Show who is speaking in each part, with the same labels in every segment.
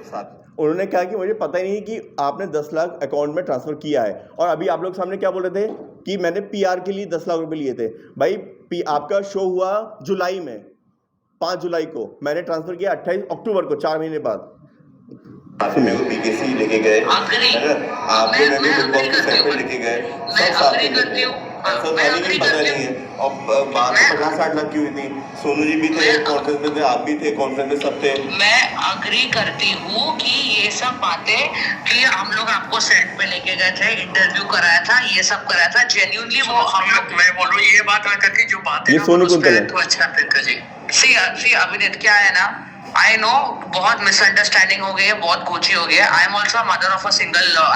Speaker 1: साथ। उन्होंने कहा कि मुझे पता ही नहीं कि आपने 10 लाख अकाउंट में ट्रांसफ़र किया है, और अभी आप लोग सामने क्या बोल रहे थे कि मैंने पीआर के लिए 10 लाख रुपए लिए थे। भाई आपका शो हुआ जुलाई में, 5 जुलाई को मैंने ट्रांसफ़र किया 28 अक्टूबर को, 4 महीने बाद।
Speaker 2: मेरे को बीकेसी लेके गए, है ना, आपने मेरे को बिग बॉस के सेट पे लेके गए, सब साथ में लेके गए। ऐसा था नहीं कि पता नहीं है। और बात तो 50-60 लाख की हुई थी। सोनू जी भी थे कॉन्फ्रेंस में, थे आप भी थे कॉन्फ्रेंस में, सब थे।
Speaker 3: मैं अग्री करती हूँ कि ये सब बातें कि हम लोग आपको सेट पे लेके गए थे, इंटरव्यू कराया था, ये सब कराया था, जेन्युइनली वो हम लोग, मैं बोलूँ ये बात करके जो बात
Speaker 1: ये सोनू कुंतल है।
Speaker 3: तो अच्छा प्रियंका जी, सी अभिनीत क्या है ना, आई नो बहुत मिसअंडरस्टैंडिंग हो गई है, बहुत कोची हो गई है। I am also mother of I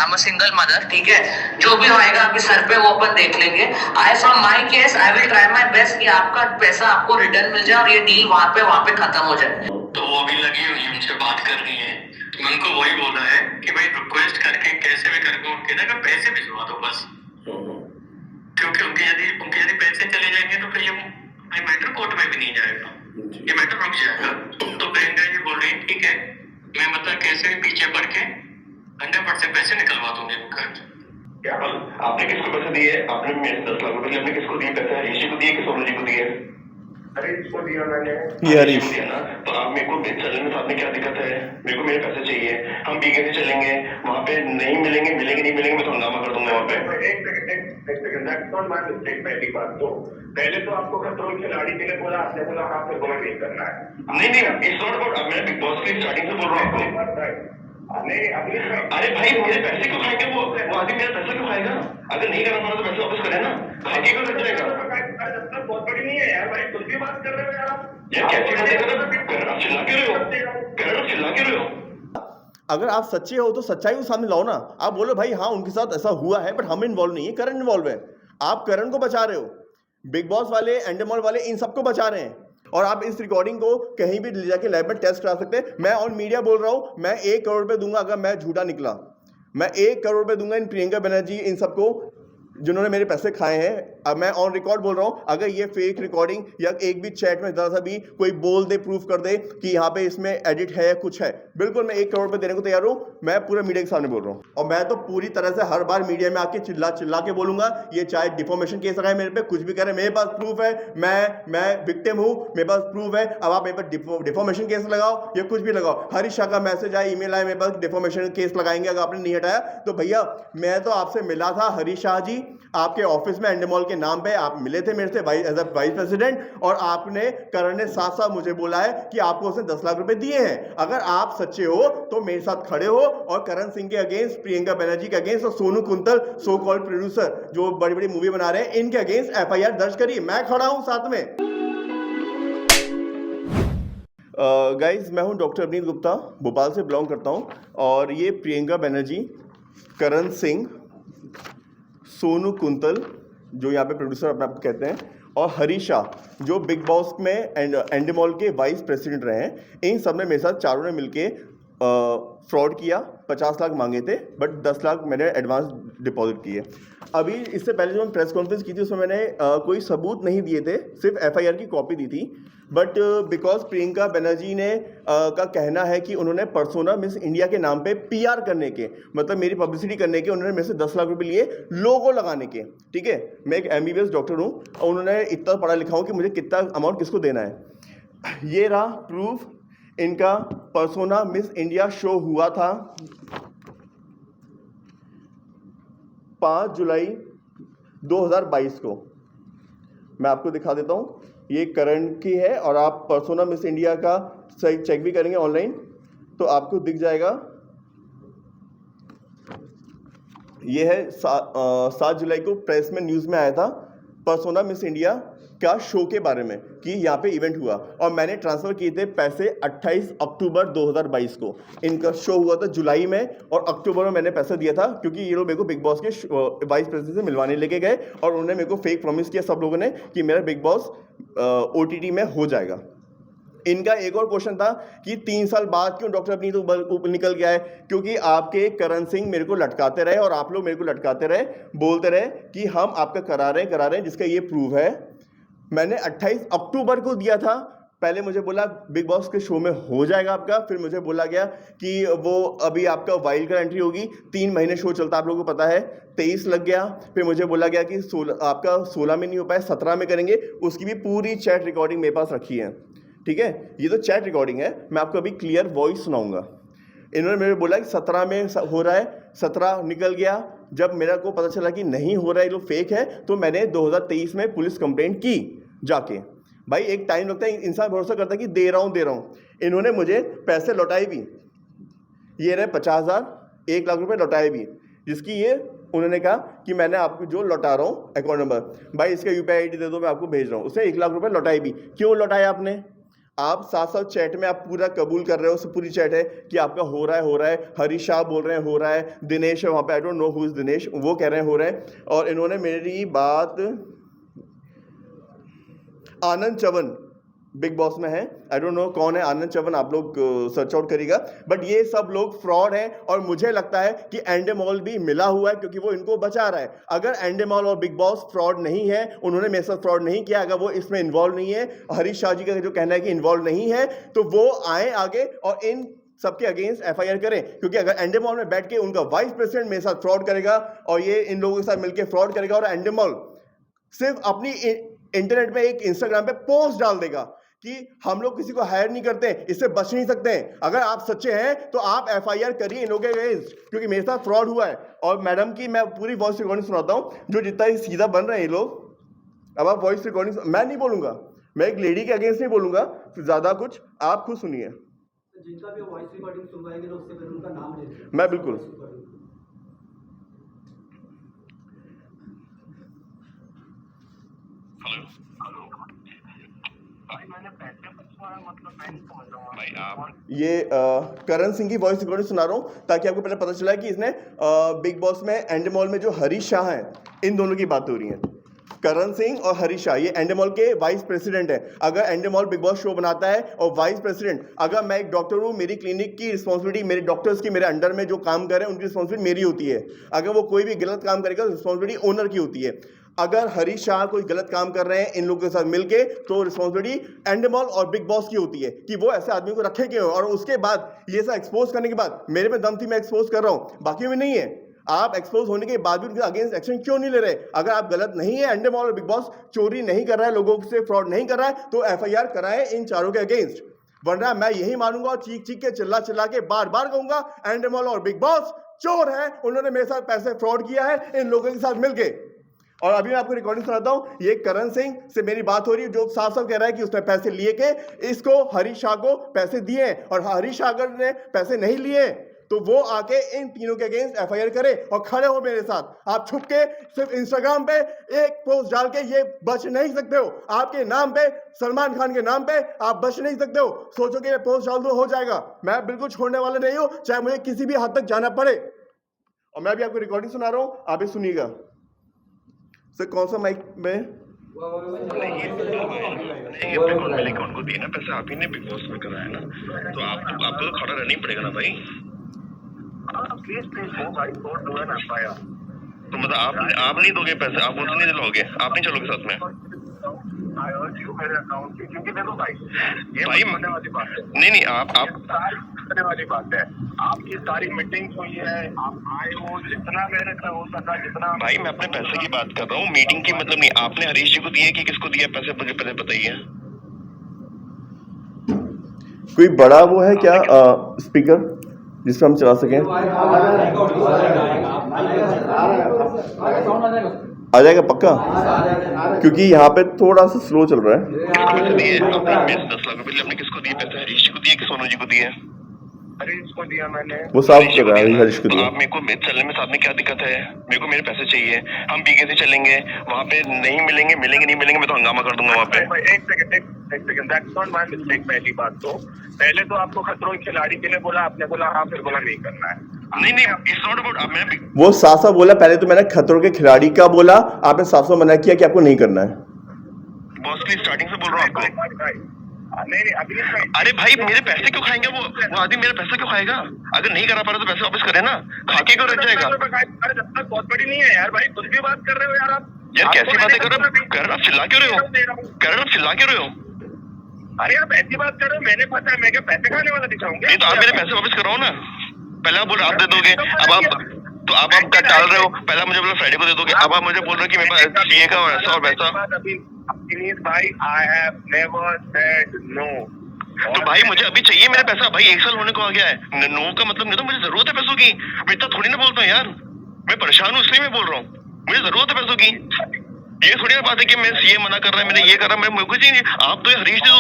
Speaker 3: am a single mother, ठीक है। जो भी होएगा अभी सर पे वो अपन देख लेंगे। I from my case I will try my best कि आपका पैसा आपको रिटर्न मिल जाए और ये डील वहाँ पे खत्म हो जाए। तो वो अभी लगी हुई उनसे बात कर रही है, तो मैं उनको वही बोला है कि भाई रिक्वेस्ट करके कैसे भी करके उनके ना पैसे भिजवा दो बस, क्योंकि उनके यदि पैसे चले जाएंगे तो फिर ये मैटर कोर्ट में भी नहीं जाएगा, ये मैटर रुक जाएगा। तो प्रियंका जी बोल रही है ठीक है, मैं मतलब कैसे भी पीछे पड़ के 100% पैसे निकलवा दूंगी उनका।
Speaker 2: क्या आपने किसको पैसे दिए? आपने मेरे 10 लाख रुपए आपने किसको दिए पैसे? ऋषि को दिए कि सोनू जी को दिए? हरीश को दिया मैंने।
Speaker 1: ये हरीश
Speaker 2: दिया ना, तो आप मेरे को चलने में साथ में क्या दिक्कत है? मेरे को मेरे पैसे चाहिए, हम बीकेसी चलेंगे, वहाँ पे नहीं मिलेंगे नहीं मिलेंगे, मैं तो हंगामा कर दूंगा वहाँ पे। एक second, that's not my mistake. पहली बात तो पहले तो आपको कंट्रोल खिलाड़ी के लिए बोला, आपने बोला आपको गोल नहीं करना है। नहीं इट्स नॉट अबाउट, मैं बिग बॉस की स्टार्टिंग से बोल रहा हूँ। अरे भाई मेरे पैसे क्यों खाएंगे वो आदमी? मेरा पैसा क्यों खाएगा? अगर नहीं करना पड़ा तो पैसे वापस करे ना, खाके क्यों कर जाएगा? बहुत बड़ी नहीं है यार भाई, कुछ भी बात कर रहे हो यार कैसी बातें कर रहे हो? चिल्ला के रहे हो?
Speaker 1: अगर आप सच्चे हो तो सच्चाई को सामने लाओ ना। आप बोलो भाई हाँ उनके साथ ऐसा हुआ है, बट हम इन्वॉल्व नहीं है, करण इन्वॉल्व है। आप करण को बचा रहे हो, बिग बॉस वाले, एंडेमॉल वाले, इन सबको बचा रहे हैं। और आप इस रिकॉर्डिंग को कहीं भी ले जाके लैब में टेस्ट करा सकते हैं। मैं ऑन मीडिया बोल रहा हूं, मैं 1 करोड़ रुपए दूंगा अगर मैं झूठा निकला। मैं 1 करोड़ रुपए दूंगा इन प्रियंका बनर्जी, इन सबको जिन्होंने मेरे पैसे खाए हैं। अब मैं ऑन रिकॉर्ड बोल रहा हूं, अगर ये फेक रिकॉर्डिंग या एक भी चैट में जरा सा भी कोई बोल दे, प्रूफ कर दे कि यहाँ पे इसमें एडिट है या कुछ है, बिल्कुल मैं 1 करोड़ रुपए देने को तैयार हूं। मैं पूरे मीडिया के सामने बोल रहा हूं, और मैं तो पूरी तरह से हर बार मीडिया में आके चिल्ला के बोलूंगा। ये चाहे डिफॉर्मेशन केस लगाए मेरे पे, कुछ भी करे, मेरे पास प्रूफ है, मैं विक्टिम हूं, मेरे पास प्रूफ है। अब आप मेरे पर डिफॉर्मेशन केस लगाओ या कुछ भी लगाओ। हरीश शाह का मैसेज आया, ईमेल आया मेरे पास, डिफॉर्मेशन केस लगाएंगे अगर आपने नहीं हटाया तो। भैया मैं तो आपसे मिला था, हरीश शाह जी, आपके ऑफिस में एंडेमॉल के नाम पे आप मिले थे मेरे से एज अ वाइस प्रेसिडेंट, और आपने करण ने साफ साफ मुझे बोला है कि आपको उसने 10 लाख रुपए दिए हैं। अगर आप सच्चे हो तो मेरे साथ खड़े हो और करण सिंह के अगेंस्ट, प्रियंका बनर्जी के अगेंस्ट और Sonu quintal so called producer जो बड़ी बड़ी मूवी बना रहे हैं, इनके अगेंस्ट एफआईआर दर्ज करिए। मैं खड़ा हूं साथ में। गाइज मैं हूं डॉक्टर अभिनीत गुप्ता, भोपाल से बिलोंग करता हूं, और ये प्रियंका बनर्जी, करण सिंह, सोनू कुंतल जो यहाँ पे प्रोड्यूसर अपने आप कहते हैं, और हरीश शाह जो बिग बॉस में एंडेमॉल के वाइस प्रेसिडेंट रहे हैं, इन सब ने मेरे साथ चारों ने मिलके फ्रॉड किया। 50 लाख मांगे थे, बट 10 लाख मैंने एडवांस डिपॉजिट किए। अभी इससे पहले जो मैंने प्रेस कॉन्फ्रेंस की थी उसमें मैंने कोई सबूत नहीं दिए थे, सिर्फ एफआईआर की कॉपी दी थी। बट बिकॉज प्रियंका बनर्जी ने का कहना है कि उन्होंने पर्सोना मिस इंडिया के नाम पे पीआर करने के, मतलब मेरी पब्लिसिटी करने के, उन्होंने मेरे से 10 लाख रुपए लिए लोगो लगाने के। ठीक है, मैं एक एमबीबीएस डॉक्टर हूँ और उन्होंने इतना पढ़ा लिखा हूँ कि मुझे कितना अमाउंट किसको देना है। ये रहा प्रूफ, इनका पर्सोना मिस इंडिया शो हुआ था 5 जुलाई 2022 को। मैं आपको दिखा देता हूँ, ये करण की है, और आप पर्सोना मिस इंडिया का चेक भी करेंगे ऑनलाइन तो आपको दिख जाएगा। ये है 7 जुलाई को प्रेस में न्यूज़ में आया था पर्सोना मिस इंडिया का शो के बारे में कि यहाँ पे इवेंट हुआ, और मैंने ट्रांसफ़र किए थे पैसे 28 अक्टूबर 2022 को। इनका शो हुआ था जुलाई में, और अक्टूबर में मैंने पैसा दिया था क्योंकि ये लोग मेरे को बिग बॉस के वाइस प्रेसिडेंट से मिलवाने लेके गए, और उन्होंने मेरे को फेक प्रॉमिस किया सब लोगों ने कि मेरा बिग बॉस OTT में हो जाएगा। इनका एक और क्वेश्चन था कि 3 साल बाद क्यों डॉक्टर अभिनीत निकल गया है, क्योंकि आपके करण सिंह मेरे को लटकाते रहे और आप लोग मेरे को लटकाते रहे, बोलते रहे कि हम आपका करा रहे हैं, जिसका ये प्रूफ है। मैंने 28 अक्टूबर को दिया था पहले मुझे बोला बिग बॉस के शो में हो जाएगा आपका, फिर मुझे बोला गया कि वो अभी आपका वाइल्ड कार्ड एंट्री होगी, 3 महीने शो चलता है आप लोगों को पता है, 23 लग गया। फिर मुझे बोला गया कि 16 में नहीं हो पाया, 17 में करेंगे। उसकी भी पूरी चैट रिकॉर्डिंग मेरे पास रखी है, ठीक है, ये तो चैट रिकॉर्डिंग है, मैं आपको अभी क्लियर वॉइस सुनाऊंगा। इन्होंने मेरे बोला कि 17 में हो रहा है, 17 निकल गया। जब मेरा को पता चला कि नहीं हो रहा है, ये लोग फेक है, तो मैंने 2023 में पुलिस कंप्लेंट की जाके। भाई एक टाइम लगता है, इंसान भरोसा करता है कि दे रहा हूँ। इन्होंने मुझे पैसे लौटाए भी, ये रहे 50,000, 1 लाख रुपए लौटाए भी, जिसकी ये उन्होंने कहा कि मैंने आपको जो लौटा रहा हूँ अकाउंट नंबर, भाई इसका UPI ID दे दो, मैं आपको भेज रहा हूँ। उसने 1 लाख रुपए लौटाए भी। क्यों लौटाया आपने? आप साथ चैट में आप पूरा कबूल कर रहे हो, पूरी चैट है कि आपका हो रहा है। हरीश शाह बोल रहे हैं हो रहा है, दिनेश है वहाँ पे, I don't know who is Dinesh, वो कह रहे हैं हो रहा है। और इन्होंने मेरी बात आनंद चवन बिग बॉस में है, आई डोंट नो कौन है आनंद चवन, आप लोग सर्च आउट करिएगा। बट ये सब लोग फ्रॉड हैं और मुझे लगता है कि एंडेमॉल भी मिला हुआ है, क्योंकि वो इनको बचा रहा है। अगर एंडेमॉल और बिग बॉस फ्रॉड नहीं है, उन्होंने मेरे साथ फ्रॉड नहीं किया, अगर वो इसमें इन्वॉल्व नहीं है, हरीश शाह जी का जो कहना है कि इन्वॉल्व नहीं है, तो वो आए आगे और इन सबके अगेंस्ट FIR करें। क्योंकि अगर एंडेमॉल में बैठ के उनका वाइस प्रेसिडेंट मेरे साथ फ्रॉड करेगा और ये इन लोगों के साथ मिलकर फ्रॉड करेगा, और एंडेमॉल सिर्फ अपनी इंटरनेट में एक इंस्टाग्राम पे पोस्ट डाल देगा कि हम लोग किसी को हायर नहीं करते, इससे बच नहीं सकते हैं। अगर आप सच्चे हैं तो आप FIR करिए इन लोगों के अगेंस्ट, क्योंकि मेरे साथ फ्रॉड हुआ है। और मैडम की मैं पूरी वॉइस रिकॉर्डिंग सुनाता हूँ, जो जितना ही सीधा बन रहे हैं ये लोग। अब आप वॉइस रिकॉर्डिंग, मैं नहीं बोलूंगा, मैं एक लेडी के अगेंस्ट नहीं बोलूंगा, ज्यादा कुछ आप खुद सुनिए।
Speaker 4: जिनका भी वॉइस रिकॉर्डिंग सुनवाएंगे तो उससे पहले उनका नाम ले लीजिए।
Speaker 1: मैं बिल्कुल
Speaker 2: भाई आप
Speaker 1: ये करण सिंह की वॉइस रिकॉर्डिंग सुना रहा हूँ, ताकि आपको पहले पता चला कि इसने बिग बॉस में एंडेमॉल में जो हरीश शाह हैं, इन दोनों की बात हो रही है। करण सिंह और हरीश शाह ये एंडेमॉल के वाइस प्रेसिडेंट है। अगर एंडेमॉल बिग बॉस शो बनाता है और वाइस प्रेसिडेंट, अगर मैं एक डॉक्टर हूँ, मेरी क्लिनिक की रिस्पॉन्सिबिलिटी, मेरे डॉक्टर्स की, मेरे अंडर में जो काम कर रहे हैं उनकी रिस्पॉन्सिबिलिटी मेरी होती है। अगर वो कोई भी गलत काम करेगा तो रिस्पॉन्सिबिलिटी ओनर की होती है। अगर हरीश शाह कोई गलत काम कर रहे हैं इन लोगों के साथ मिलके, तो रिस्पॉन्सिबिलिटी एंडेमॉल और बिग बॉस की होती है कि वो ऐसे आदमी को रखे क्यों। और उसके बाद ये सब एक्सपोज करने के बाद, मेरे में दम थी, मैं एक्सपोज कर रहा हूँ, बाकी में नहीं है। आप एक्सपोज होने के बाद भी उनके अगेंस्ट एक्शन क्यों नहीं ले रहे? अगर आप गलत नहीं है, एंडेमॉल और बिग बॉस चोरी नहीं कर रहा है, लोगों से फ्रॉड नहीं कर रहा है, तो FIR कराएं इन चारों के अगेंस्ट। वरना मैं यही मानूंगा और चीख चीख के चिल्ला चिल्ला के बार बार कहूंगा एंडेमॉल और बिग बॉस चोर है, उन्होंने मेरे साथ पैसे फ्रॉड किया है इन लोगों के साथ मिलके। और अभी मैं आपको रिकॉर्डिंग सुनाता हूं, ये करण सिंह से मेरी बात हो रही है, जो साफ साफ कह रहा है कि उसने पैसे लिए के इसको हरीश शाह को पैसे दिए, और हरीश शाह अगर ने पैसे नहीं लिए तो वो आके इन तीनों के अगेंस्ट FIR करे और खड़े हो मेरे साथ। आप छुप के सिर्फ इंस्टाग्राम पे एक पोस्ट डाल के ये बच नहीं सकते हो। आपके नाम पे, सलमान खान के नाम पे आप बच नहीं सकते हो। सोचो कि पोस्ट डाल दो हो जाएगा, मैं बिल्कुल छोड़ने वाला नहीं हूं, चाहे मुझे किसी भी हद तक जाना पड़े। और मैं भी आपको रिकॉर्डिंग सुना रहा हूं, आप भी सुनिएगा। सर कौन सा माइक में?
Speaker 2: नहीं, अपने कौन मेरे अकाउंट को दिए ना पैसे, आप ही ने बिग बॉस में कराया ना, तो आपको तो खड़ा रहना ही पड़ेगा ना भाई। प्लीज हो भाई, डू एन FIR। तो मतलब आप नहीं दोगे पैसे, आप उनसे नहीं दिलाओगे, आप नहीं चलोगे साथ में? मेरे अकाउंट की, क्योंकि देखो भाई, ये भाई होने वाली बात है। नहीं आप करने वाली बात है। आपकी सारी मीटिंग हुई है, आप आए हो, जितना मेरे से हो सका, जितना। भाई मैं अपने पैसे की बात कर रहा हूँ, मीटिंग की मतलब नहीं। आपने हरीश जी को दिए कि किसको दिया पैसे, मुझे पहले बताइए।
Speaker 1: कोई बड़ा वो है क्या स्पीकर जिससे हम चला सकें? आ जाएगा पक्का, क्योंकि यहाँ पे थोड़ा सा स्लो चल रहा है।
Speaker 2: किसको पैसे दिए? आपने 10 लाख रुपए आपने किसको दिए पैसे? हरीश जी को दिए कि सोनू जी को दिए? हरीश को दिया मैंने।
Speaker 1: वो साफ कर रहा है हरीश को दिया।
Speaker 2: आप मेरे को चलने में साथ में क्या दिक्कत है? मेरे को मेरे पैसे चाहिए, हम बीके से चलेंगे, वहाँ पे नहीं मिलेंगे, नहीं मिलेंगे, मैं तो हंगामा कर दूंगा वहाँ पे। एक second, that's not my mistake. पहली बात तो पहले तो आपको खतरों के खिलाड़ी के लिए बोला, आपने बोला हाँ, फिर बोला नहीं करना है। नहीं, इट्स नॉट अबाउट। मैं
Speaker 1: वो साफ साफ बोला, पहले तो मैंने खतरों के खिलाड़ी का बोला, आपने साफ साफ मना किया कि आपको नहीं करना है।
Speaker 2: बॉस की स्टार्टिंग से बोल रहा हूँ आपको। नहीं, अभी अरे भाई मेरे पैसे क्यों खाएंगे वो आदमी? मेरा पैसा क्यों खाएगा? अगर नहीं करा पा रहा तो पैसे वापस करे ना, खाके क्यों रह जाएगा? जब तक बहुत बड़ी नहीं है यार भाई, कुछ भी बात कर रहे हो यार आप। यार कैसी बातें कर रहे हो? करण आप चिल्ला क्यों रहे हो? करण आप चिल्ला क्यों रहे हो? अरे आप ऐसी बात कर रहे हो, मैंने फंसा है, मैं क्या पैसे खाने वाला दिखाऊंगा?
Speaker 5: नहीं तो आप मेरे पैसे वापस कराओ ना। पहले आप बोल रहे आप दे दोगे, अब आप टाल रहे हो। पहले मुझे बोला फ्राइडे को दे दोगे, अब आप मुझे बोल रहे हो कि मेरे पास सीए का ऐसा और वैसा।
Speaker 2: अभी भाई I have never said no.
Speaker 5: तो भाई मुझे अभी चाहिए मेरा पैसा भाई, 1 साल होने को आ गया है। नो का मतलब नहीं, तो मुझे जरूरत है पैसों की। मैं इतना थोड़ी ना बोलता हूँ यार, मैं परेशान हूँ इसलिए मैं बोल रहा हूँ, मुझे जरूरत है पैसों की। ये थोड़ी ना बात है कि मैं सीए मना कर रहा है, मैंने ये कर रहा है, मेरे को चाहिए। आप तो हरीश दे दो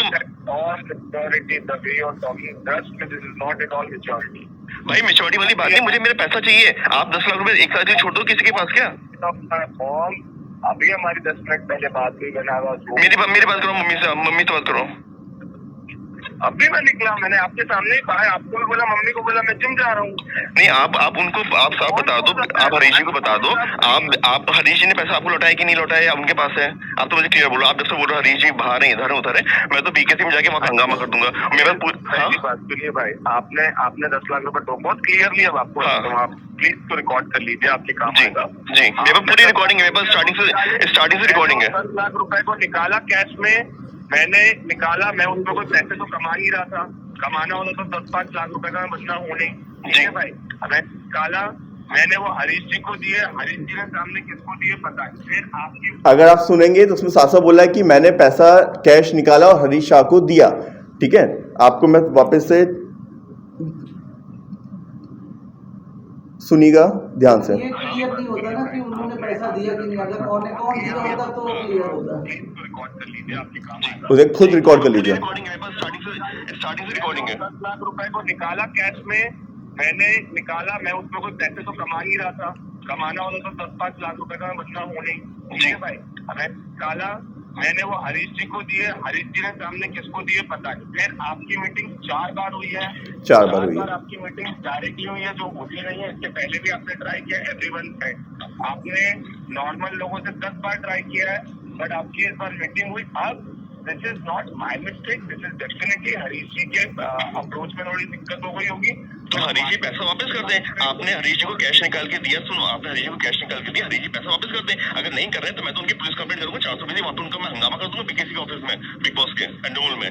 Speaker 5: भाई, मेच्योरिटी वाली बात नहीं, मुझे मेरा पैसा चाहिए। आप 10 लाख रुपए एक साथ ही छोड़ दो किसी के पास क्या?
Speaker 2: अभी हमारी 10 मिनट पहले बात हुई,
Speaker 5: मेरी बात करो मम्मी से, मम्मी से बात करो।
Speaker 2: अभी मैं निकला, मैंने आपके सामने ही कहा, आपको भी बोला, मम्मी को बोला मैं जिम जा रहा हूँ।
Speaker 5: नहीं आप उनको आप साफ बता दो, आप हरीश जी को बता दो। आप हरीश जी ने पैसा आपको लौटाया कि नहीं लौटाया, आप उनके पास है? आप तो मुझे क्लियर बोलो। आप जब से बोल रहे हो हरीश जी बाहर है, इधर है, उधर है, मैं तो बीकेसी में जाके वहाँ हंगामा कर दूंगा। मेरे पास
Speaker 2: बात सुनिए भाई, आपने 10 लाख रुपए तो बहुत क्लियरली अब आपको, आप प्लीज तो रिकॉर्ड कर लीजिए, आपके काम
Speaker 5: जी जी, मेरे पास पूरी रिकॉर्डिंग है, मेरे पास स्टार्टिंग से रिकॉर्डिंग है।
Speaker 2: 10 लाख रुपए को निकाला कैश में, मैंने निकाला, मैं उसमें कोई पैसे तो कमा ही रहा था, कमाना होता तो 10-5 लाख रुपए का बंदा होने। ठीक है भाई, मैं निकाला, मैंने वो हरीश जी को दिए, हरीश जी ने सामने किसको दिए पता है। फिर आपकी
Speaker 1: अगर आप सुनेंगे तो उसमें साफ साफ बोला है कि मैंने पैसा कैश निकाला और हरीश शाह को दिया। ठीक है, आपको मैं वापस से सुनिएगा ध्यान से।
Speaker 4: ये क्लियर नहीं होता ना कि उन्होंने पैसा दिया कि नहीं, अगर कौन दिया होता तो क्लियर होता।
Speaker 2: रिकॉर्ड कर लीजिए, आपके काम
Speaker 1: उसे खुद रिकॉर्ड कर लीजिए।
Speaker 5: रिकॉर्डिंग है, मेरे पास स्टार्टिंग से रिकॉर्डिंग है।
Speaker 2: 10 लाख रुपए को निकाला कैश में, मैंने निकाला, मैं उसमें कोई पैसे तो कमा ही रहा था, कमाना होता तो 10-5 लाख रुपए का बंदा होने। ठीक है भाई, मैं निकाला, मैंने वो हरीश जी को दिए, हरीश जी ने सामने किसको दिए पता नहीं। फिर आपकी मीटिंग 4 बार हुई है,
Speaker 1: 4 बार हुई है।
Speaker 2: आपकी मीटिंग डायरेक्टली हुई है, जो होती नहीं है। इसके पहले भी आपने ट्राई किया, एवरीवन साइड आपने नॉर्मल लोगों से 10 बार ट्राई किया है, बट आपकी इस बार मीटिंग हुई। अब this is not my mistake, this is definitely Harish ji के अप्रोच में थोड़ी दिक्कत हो गई होगी।
Speaker 5: तो हरीश जी पैसा वापस कर दें। आपने हरीश जी को कैश निकाल के दिया, सुनो, आपने हरीश जी को कैश निकाल के दिया, हरीश जी पैसा वापस कर दें। अगर नहीं कर रहे तो मैं तो उनकी पुलिस कंप्लेंट करूंगा, 400 बजे वहां पे उनका मैं हंगामा कर दूंगा बीकेसी के ऑफिस में, बिग बॉस के एंडोमोल में।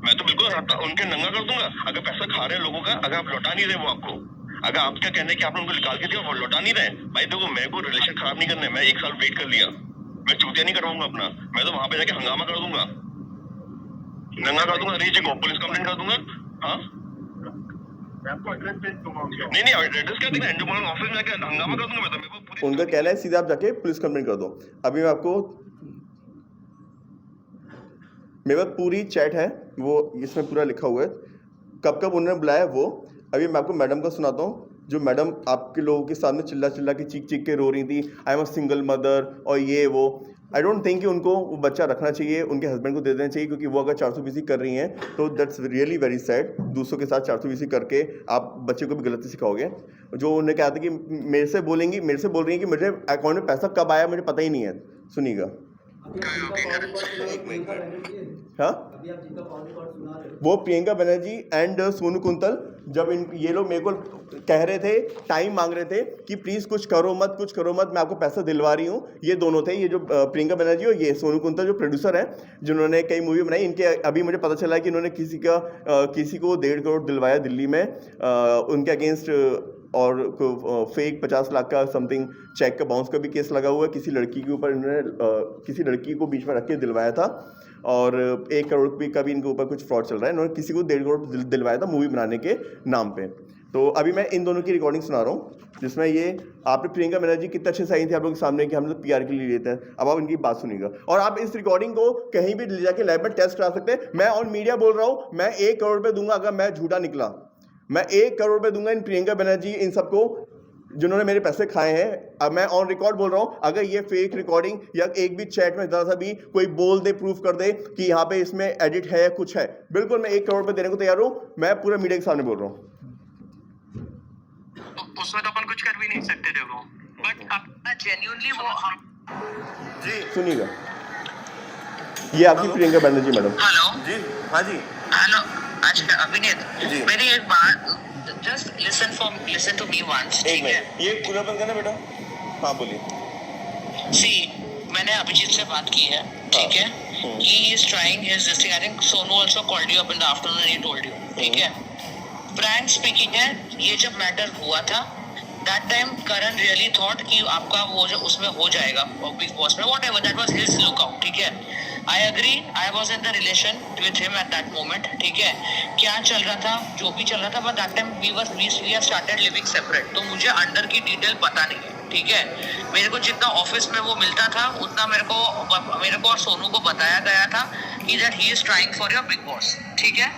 Speaker 5: मैं तो बिल्कुल उनके नंगा कर दूंगा। अगर पैसा खा रहे हैं लोगों का, अगर आप लौटा नहीं रहे वो आपको, अगर आपका कहना है कि आपने उनको निकाल के दिया और लौटा नहीं रहे, भाई देखो मेरे को रिलेशन खराब नहीं करने, मैं 1 साल वेट कर लिया, मैं चूतिया नहीं करवाऊंगा अपना, मैं तो वहां पे जाके हंगामा कर दूंगा, नंगा कर दूंगा हरीश जी को, पुलिस कंप्लेंट कर दूंगा। हाँ
Speaker 2: आपको एड्रेस भेज दूंगा।
Speaker 5: नहीं एड्रेस क्या देना, एंडोमोल ऑफिस में जाके हंगामा कर दूंगा मैं तो। मेरे को पूरी
Speaker 1: उनका कहना है सीधे आप जाके पुलिस कंप्लेंट कर दो। अभी मैं आपको, मेरे पास पूरी चैट है, वो इसमें पूरा लिखा हुआ है, कब कब उन्होंने बुलाया वो। अभी मैं आपको मैडम का सुनाता हूँ, जो मैडम आपके लोगों के सामने चिल्ला चिल्ला के चीख के रो रही थी, I am a single mother और ये वो। आई डोंट थिंक कि उनको वो बच्चा रखना चाहिए, उनके हस्बैंड को दे देना चाहिए, क्योंकि वो अगर 420 कर रही हैं तो दैट्स रियली वेरी सैड। दूसरों के साथ 420 करके आप बच्चे को भी गलती सिखाओगे। जो उन्होंने कहा था कि मेरे से बोल रही हैं कि मेरे अकाउंट में पैसा कब आया मुझे पता ही नहीं है। सुनिएगा। हाँ, वो प्रियंका बनर्जी एंड सोनू कुंतल, जब ये लोग मेरे को कह रहे थे, टाइम मांग रहे थे कि प्लीज़ कुछ करो मत, मैं आपको पैसा दिलवा रही हूँ। ये दोनों थे, ये जो प्रियंका बनर्जी और ये सोनू कुंतल जो प्रोड्यूसर हैं, जिन्होंने कई मूवी बनाई। इनके अभी मुझे पता चला है कि इन्होंने किसी को 1.5 करोड़ दिलवाया दिल्ली में उनके अगेंस्ट, और फेक 50 लाख का समथिंग चेक का बाउंस का भी केस लगा हुआ है। किसी लड़की के ऊपर इन्होंने किसी लड़की को बीच में रख के दिलवाया था, और 1 करोड़ का भी इनके ऊपर कुछ फ्रॉड चल रहा है। इन्होंने किसी को 1.5 करोड़ दिलवाया था मूवी बनाने के नाम पे। तो अभी मैं इन दोनों की रिकॉर्डिंग सुना रहा हूँ, जिसमें ये आपने प्रियंका बनर्जी कितने अच्छे से आई थी आप लोगों के सामने कि हम लोग PR के लिए लेते हैं। अब आप इनकी बात सुनिएगा, और आप इस रिकॉर्डिंग को कहीं भी ले जाके लैब में टेस्ट करा सकते हैं। मैं ऑन मीडिया बोल रहा हूँ, मैं 1 करोड़ रुपये दूंगा अगर मैं झूठा निकला। मैं 1 करोड़ रुपये दूंगा इन प्रियंका बनर्जी, इन सबको जिन्होंने मेरे पैसे खाए हैं। अब मैं ऑन रिकॉर्ड बोल रहा हूँ, अगर ये फेक रिकॉर्डिंग या एक भी चैट में ज़रा सा भी कोई बोल दे, प्रूफ कर दे कि यहाँ पे इसमें एडिट है, कुछ है, बिल्कुल मैं 1 करोड़ रुपये देने को तैयार हूँ। मैं पूरे मीडिया के सामने बोल रहा हूँ।
Speaker 3: उसमें तो अपन कुछ कर भी नहीं सकते देखो, बट अपना जेन्युइनली वो हम
Speaker 5: जी
Speaker 1: सुनिएगा, ये आपकी प्रियंका बनर्जी मैडम।
Speaker 3: हेलो
Speaker 5: जी, हाँ जी,
Speaker 3: हेलो, अच्छा अभिनीत,
Speaker 5: जी।
Speaker 3: मेरी एक बात, just listen to me once, ठीक है?
Speaker 5: ये पूरा बंद करना बेटा। हाँ बोलिए।
Speaker 3: सी, मैंने अभिजीत से बात की है, ठीक है, he is trying his this thing. I think Sonu also called you up in the afternoon and he told you. ठीक है, frank speaking है, ये जब मैटर हुआ था that time Karan really thought कि आपका वो जो उसमें हो जाएगा बिग बॉस में, whatever that was his lookout. ठीक है, I agree, I was in the relation with him at that moment. ठीक है, क्या चल रहा था, जो भी चल रहा था, but that time we have started living separate. तो मुझे अंडर की डिटेल पता नहीं है. ठीक है, मेरे को जितना ऑफिस में वो मिलता था उतना मेरे को और सोनू को बताया गया था कि that he is trying for your big boss. ठीक है,